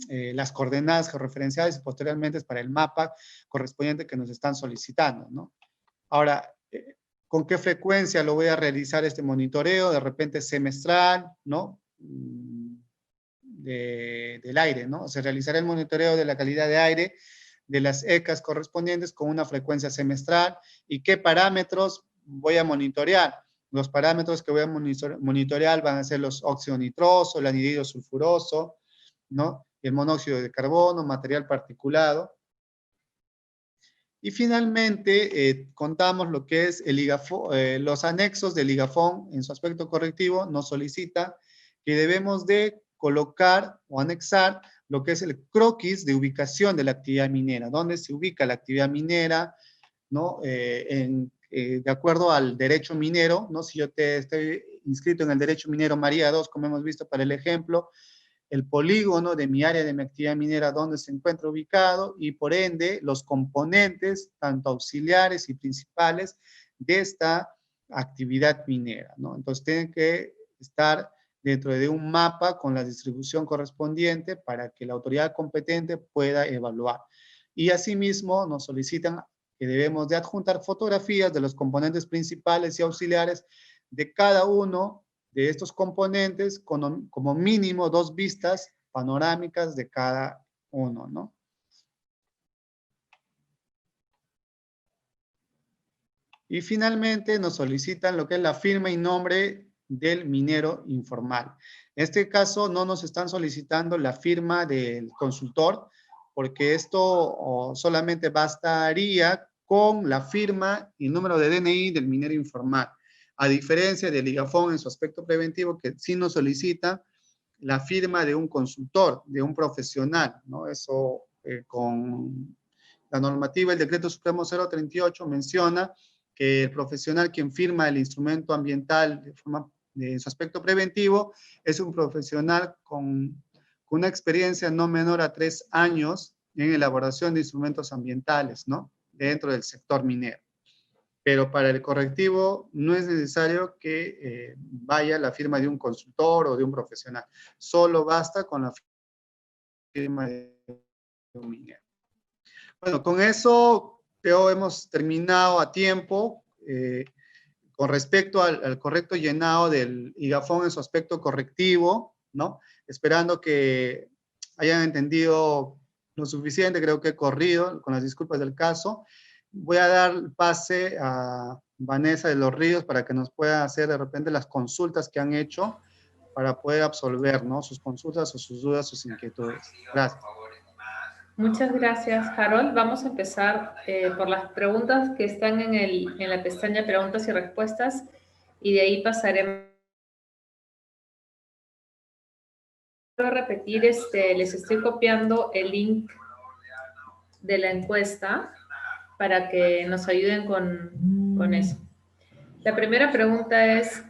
Las coordenadas referenciales y posteriormente es para el mapa correspondiente que nos están solicitando, ¿no? Ahora, ¿con qué frecuencia lo voy a realizar este monitoreo? De repente semestral, ¿no? Del aire, ¿no? Se realizará el monitoreo de la calidad de aire de las ECAs correspondientes con una frecuencia semestral. ¿Y qué parámetros voy a monitorear? Los parámetros que voy a monitorear van a ser los óxido nitroso, el anhídrido sulfuroso, ¿no? El monóxido de carbono, material particulado. Y finalmente, contamos lo que es el los anexos del IGAFON en su aspecto correctivo nos solicita que debemos de colocar o anexar lo que es el croquis de ubicación de la actividad minera, dónde se ubica la actividad minera, ¿no? De acuerdo al derecho minero, ¿no? Si yo estoy inscrito en el derecho minero María II, como hemos visto para el ejemplo, el polígono de mi área de mi actividad minera donde se encuentra ubicado y por ende los componentes, tanto auxiliares y principales, de esta actividad minera, ¿no? Entonces tienen que estar dentro de un mapa con la distribución correspondiente para que la autoridad competente pueda evaluar. Y asimismo nos solicitan que debemos de adjuntar fotografías de los componentes principales y auxiliares de cada uno de estos componentes como mínimo 2 vistas panorámicas de cada uno, ¿no? Y finalmente nos solicitan lo que es la firma y nombre del minero informal. En este caso no nos están solicitando la firma del consultor, porque esto solamente bastaría con la firma y número de DNI del minero informal. A diferencia del IGAFON en su aspecto preventivo, que sí nos solicita la firma de un consultor, de un profesional, ¿no? Eso con la normativa, el decreto supremo 038 menciona que el profesional quien firma el instrumento ambiental de su aspecto preventivo es un profesional con una experiencia no menor a 3 años en elaboración de instrumentos ambientales, ¿no? Dentro del sector minero. Pero para el correctivo no es necesario que vaya la firma de un consultor o de un profesional. Solo basta con la firma de un minero. Bueno, con eso creo hemos terminado a tiempo. Con respecto al correcto llenado del IGAFON en su aspecto correctivo, ¿no? Esperando que hayan entendido lo suficiente, creo que he corrido, con las disculpas del caso. Voy a dar pase a Vanessa de los Ríos para que nos pueda hacer de repente las consultas que han hecho para poder absolver, ¿no? Sus consultas o sus dudas, sus inquietudes. Gracias. Muchas gracias, Harold. Vamos a empezar por las preguntas que están en la pestaña Preguntas y Respuestas y de ahí pasaremos. Quiero repetir, les estoy copiando el link de la encuesta para que nos ayuden con eso. La primera pregunta es: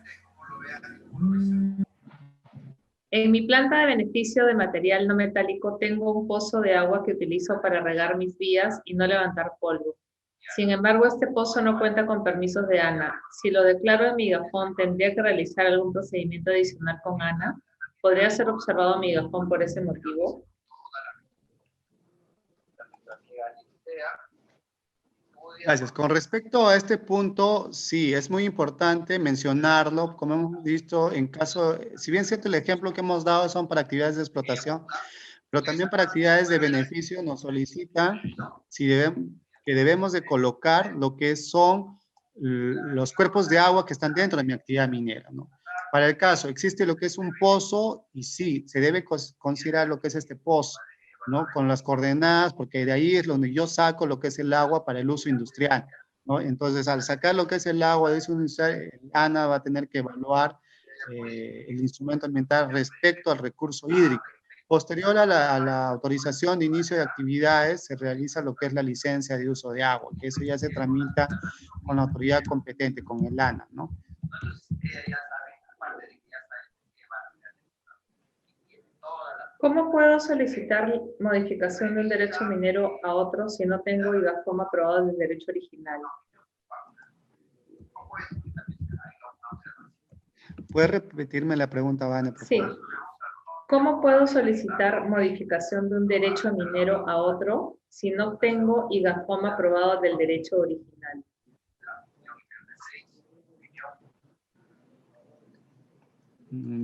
en mi planta de beneficio de material no metálico tengo un pozo de agua que utilizo para regar mis vías y no levantar polvo. Sin embargo, este pozo no cuenta con permisos de ANA. Si lo declaro en mi IGAFON, ¿tendría que realizar algún procedimiento adicional con ANA? ¿Podría ser observado mi IGAFON por ese motivo? Gracias. Con respecto a este punto, sí, es muy importante mencionarlo, como hemos visto en caso, si bien es cierto el ejemplo que hemos dado son para actividades de explotación, pero también para actividades de beneficio nos solicitan que debemos de colocar lo que son los cuerpos de agua que están dentro de mi actividad minera, ¿no? Para el caso, existe lo que es un pozo y sí, se debe considerar lo que es este pozo, ¿no? Con las coordenadas, porque de ahí es donde yo saco lo que es el agua para el uso industrial, ¿no? Entonces, al sacar lo que es el agua de uso industrial, el ANA va a tener que evaluar el instrumento ambiental respecto al recurso hídrico. Posterior a la autorización de inicio de actividades, se realiza lo que es la licencia de uso de agua, que eso ya se tramita con la autoridad competente, con el ANA, ¿no? ¿Cómo puedo solicitar modificación de un derecho minero a otro si no tengo IGAFOM aprobado del derecho original? ¿Puedes repetirme la pregunta, Vane, por favor? Sí. ¿Cómo puedo solicitar modificación de un derecho minero a otro si no tengo IGAFOM aprobado del derecho original?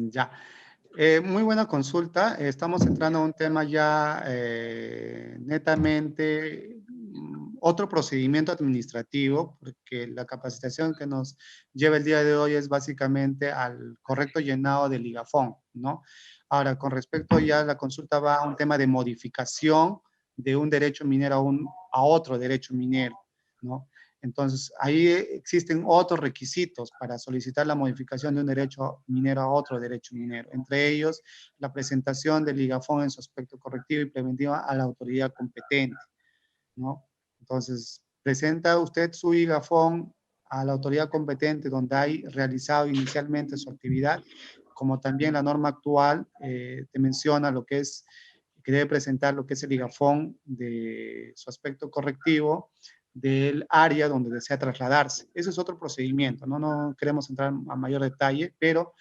Ya. Muy buena consulta. Estamos entrando a un tema ya netamente otro procedimiento administrativo, porque la capacitación que nos lleva el día de hoy es básicamente al correcto llenado del IGAFON, ¿no? Ahora, con respecto ya a la consulta va a un tema de modificación de un derecho minero a otro derecho minero, ¿no? Entonces, ahí existen otros requisitos para solicitar la modificación de un derecho minero a otro derecho minero. Entre ellos, la presentación del IGAFON en su aspecto correctivo y preventivo a la autoridad competente, ¿no? Entonces, presenta usted su IGAFON a la autoridad competente donde hay realizado inicialmente su actividad, como también la norma actual te menciona lo que es, que debe presentar lo que es el IGAFON de su aspecto correctivo del área donde desea trasladarse. Ese es otro procedimiento, no queremos entrar a mayor detalle, pero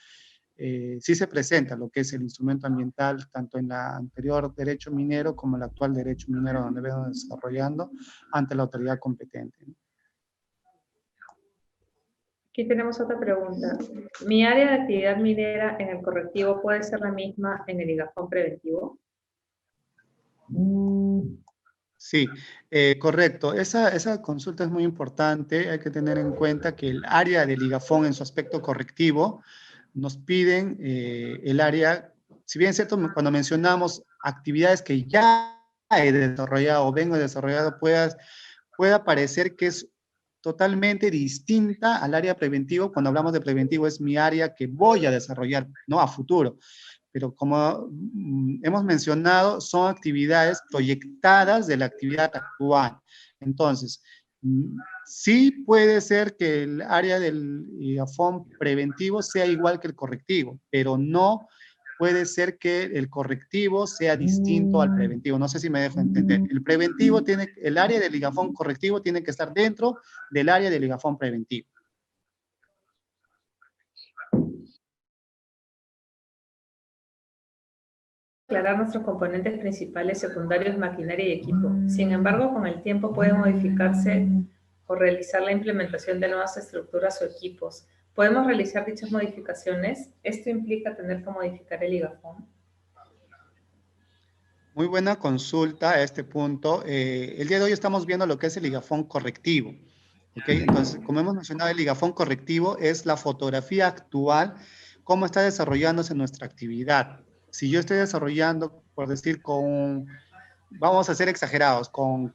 sí se presenta lo que es el instrumento ambiental, tanto en el anterior derecho minero como en el actual derecho minero donde venimos desarrollando ante la autoridad competente. Aquí tenemos otra pregunta. ¿Mi área de actividad minera en el correctivo puede ser la misma en el ligafón preventivo? Sí, correcto. Esa consulta es muy importante. Hay que tener en cuenta que el área del ligafón en su aspecto correctivo nos piden el área, si bien es cierto, cuando mencionamos actividades que ya he desarrollado o vengo desarrollando, pueda parecer que es totalmente distinta al área preventivo. Cuando hablamos de preventivo es mi área que voy a desarrollar, ¿no? A futuro. Pero como hemos mencionado, son actividades proyectadas de la actividad actual. Entonces, sí puede ser que el área del IAFON preventivo sea igual que el correctivo, pero no puede ser que el correctivo sea distinto al preventivo. No sé si me dejo entender. El área del ligafón correctivo tiene que estar dentro del área del ligafón preventivo. Aclarar nuestros componentes principales, secundarios, maquinaria y equipo. Sin embargo, con el tiempo puede modificarse o realizar la implementación de nuevas estructuras o equipos. ¿Podemos realizar dichas modificaciones? ¿Esto implica tener que modificar el ligafón? Muy buena consulta a este punto. El día de hoy estamos viendo lo que es el ligafón correctivo. ¿Ok? Entonces, como hemos mencionado, el ligafón correctivo es la fotografía actual, cómo está desarrollándose nuestra actividad. Si yo estoy desarrollando, por decir, vamos a ser exagerados, con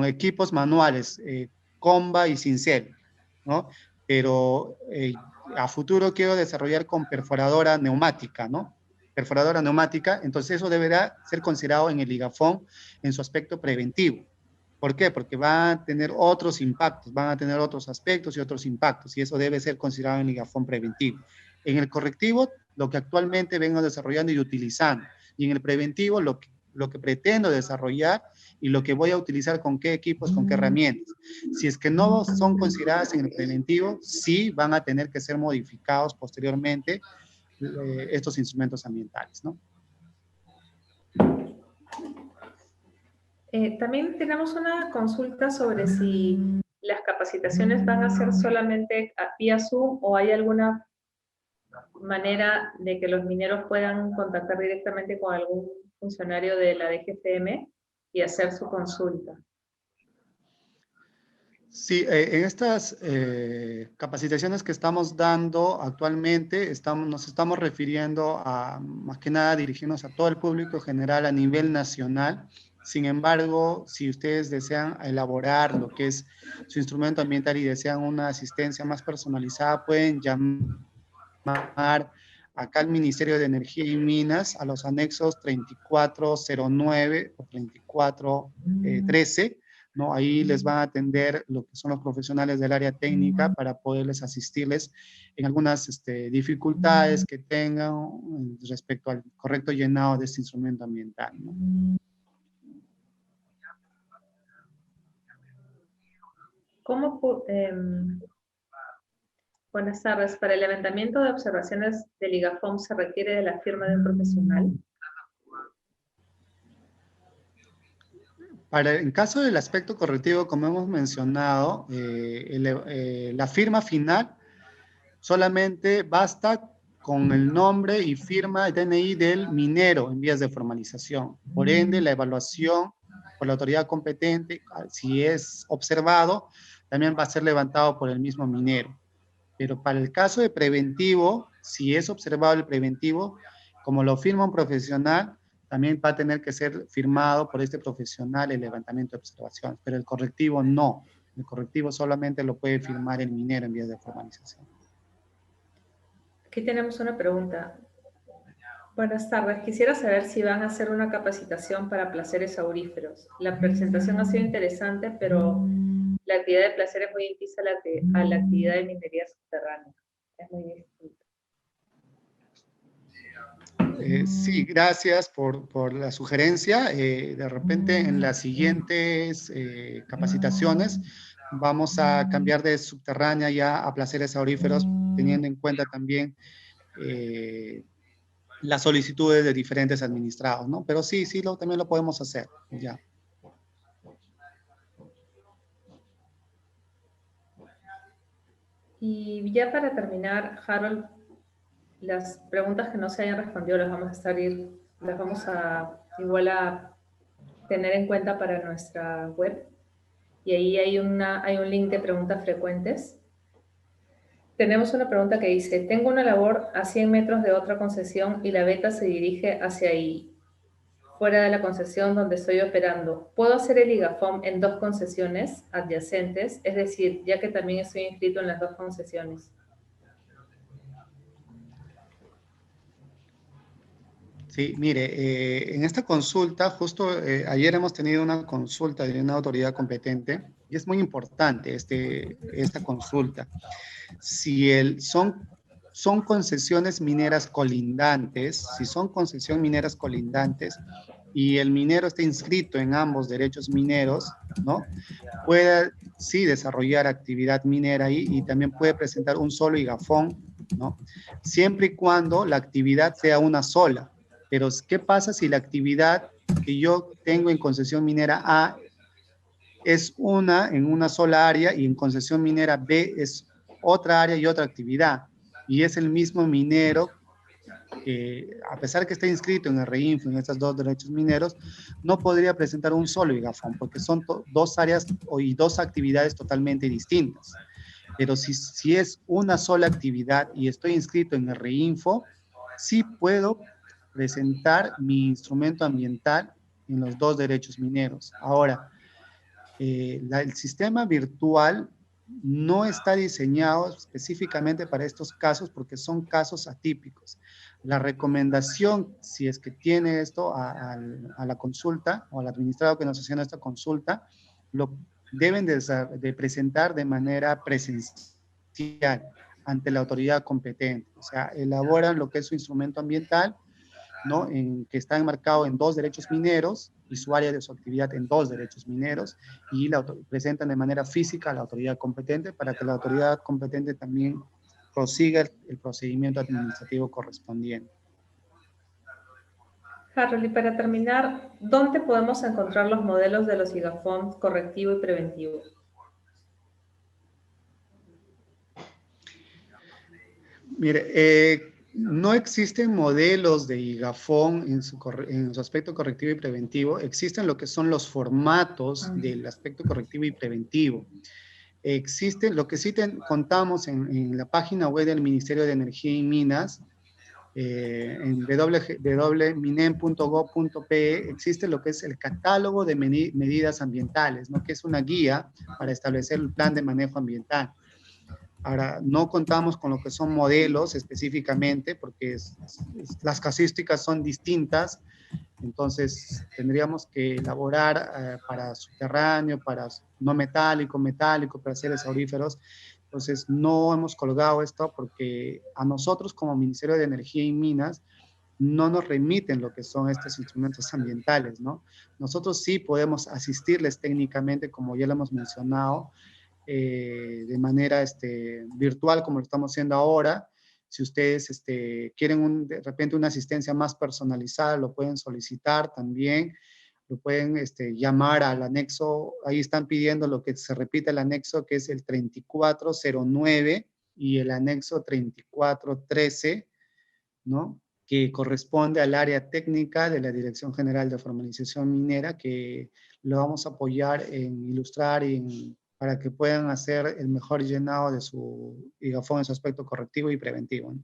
equipos manuales, comba y cincel, ¿no? Pero a futuro quiero desarrollar con perforadora neumática, ¿no? Perforadora neumática, entonces eso deberá ser considerado en el ligafón en su aspecto preventivo. ¿Por qué? Porque va a tener otros impactos, van a tener otros aspectos y otros impactos, y eso debe ser considerado en el ligafón preventivo. En el correctivo, lo que actualmente vengo desarrollando y utilizando, y en el preventivo, lo que pretendo desarrollar y lo que voy a utilizar con qué equipos, con qué herramientas. Si es que no son consideradas en el preventivo, sí van a tener que ser modificados posteriormente estos instrumentos ambientales, ¿no? También tenemos una consulta sobre si las capacitaciones van a ser solamente vía Zoom o hay alguna manera de que los mineros puedan contactar directamente con algún funcionario de la DGFM y hacer su consulta. Sí, en estas capacitaciones que estamos dando actualmente, nos estamos refiriendo a, más que nada, dirigirnos a todo el público general a nivel nacional. Sin embargo, si ustedes desean elaborar lo que es su instrumento ambiental y desean una asistencia más personalizada, pueden llamar acá al Ministerio de Energía y Minas a los anexos 3409 o 3413, ¿no? Ahí les van a atender lo que son los profesionales del área técnica para poderles asistirles en algunas dificultades que tengan respecto al correcto llenado de este instrumento ambiental, ¿no? ¿Cómo, buenas tardes, para el levantamiento de observaciones del IGAFOM se requiere de la firma de un profesional? En caso del aspecto correctivo, como hemos mencionado, la firma final solamente basta con el nombre y firma DNI del minero en vías de formalización. Por ende, la evaluación por la autoridad competente, si es observado, también va a ser levantado por el mismo minero. Pero para el caso de preventivo, si es observado el preventivo, como lo firma un profesional, también va a tener que ser firmado por este profesional el levantamiento de observaciones, pero el correctivo no. El correctivo solamente lo puede firmar el minero en vías de formalización. Aquí tenemos una pregunta. Buenas tardes. Quisiera saber si van a hacer una capacitación para placeres auríferos. La presentación ha sido interesante, pero la actividad de placer es muy distinta a la actividad de minería subterránea. Es muy distinta. Sí, gracias por la sugerencia. De repente en las siguientes capacitaciones vamos a cambiar de subterránea ya a placeres auríferos, teniendo en cuenta también las solicitudes de diferentes administrados, ¿no? Pero sí, también lo podemos hacer, ya. Y ya para terminar, Harold, las preguntas que no se hayan respondido las vamos a igual a tener en cuenta para nuestra web. Y ahí hay un link de preguntas frecuentes. Tenemos una pregunta que dice, tengo una labor a 100 metros de otra concesión y la beta se dirige hacia ahí, fuera de la concesión donde estoy operando. ¿Puedo hacer el IGAFOM en 2 concesiones adyacentes? Es decir, ya que también estoy inscrito en las 2 concesiones. Sí, mire, en esta consulta, justo ayer hemos tenido una consulta de una autoridad competente y es muy importante esta consulta. Si son concesiones mineras colindantes, si son concesiones mineras colindantes y el minero está inscrito en ambos derechos mineros, ¿no? Puede, sí, desarrollar actividad minera ahí y también puede presentar un solo IGAFON, ¿no? Siempre y cuando la actividad sea una sola. Pero, ¿qué pasa si la actividad que yo tengo en concesión minera A es en una sola área y en concesión minera B es otra área y otra actividad? Y es el mismo minero que, a pesar que está inscrito en el REINFO, en estos 2 derechos mineros, no podría presentar un solo IGAFON, porque son 2 áreas y 2 actividades totalmente distintas. Pero si es una sola actividad y estoy inscrito en el REINFO, sí puedo presentar mi instrumento ambiental en los 2 derechos mineros. Ahora, el sistema virtual no está diseñado específicamente para estos casos porque son casos atípicos. La recomendación, si es que tiene esto a la consulta o al administrado que nos haciendo esta consulta, lo deben de presentar de manera presencial ante la autoridad competente. O sea, elaboran lo que es su instrumento ambiental, ¿no? Que está enmarcado en 2 derechos mineros y su área de su actividad en 2 derechos mineros y presentan de manera física a la autoridad competente para que la autoridad competente también prosiga el procedimiento administrativo correspondiente. Harold, y para terminar, ¿dónde podemos encontrar los modelos de los IGAFOM correctivo y preventivo? Mire, no existen modelos de IGAFON en su aspecto correctivo y preventivo. Existen lo que son los formatos del aspecto correctivo y preventivo. Existe, lo que sí contamos en la página web del Ministerio de Energía y Minas, en www.minem.gov.pe, existe lo que es el catálogo de medidas ambientales, ¿no? Que es una guía para establecer el plan de manejo ambiental. Ahora, no contamos con lo que son modelos específicamente, porque las casísticas son distintas, entonces tendríamos que elaborar para subterráneo, para no metálico, metálico, para seres auríferos. Entonces no hemos colgado esto porque a nosotros como Ministerio de Energía y Minas no nos remiten lo que son estos instrumentos ambientales, ¿no? Nosotros sí podemos asistirles técnicamente, como ya lo hemos mencionado, de manera virtual, como lo estamos haciendo ahora. Si ustedes quieren de repente una asistencia más personalizada, lo pueden solicitar también, lo pueden llamar al anexo, ahí están pidiendo lo que se repite el anexo, que es el 3409 y el anexo 3413, ¿no? Que corresponde al área técnica de la Dirección General de Formalización Minera, que lo vamos a apoyar en ilustrar para que puedan hacer el mejor llenado de su IGAFON en su aspecto correctivo y preventivo, ¿no?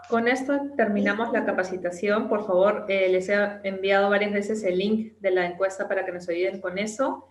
Con esto terminamos la capacitación. Por favor, les he enviado varias veces el link de la encuesta para que nos ayuden con eso.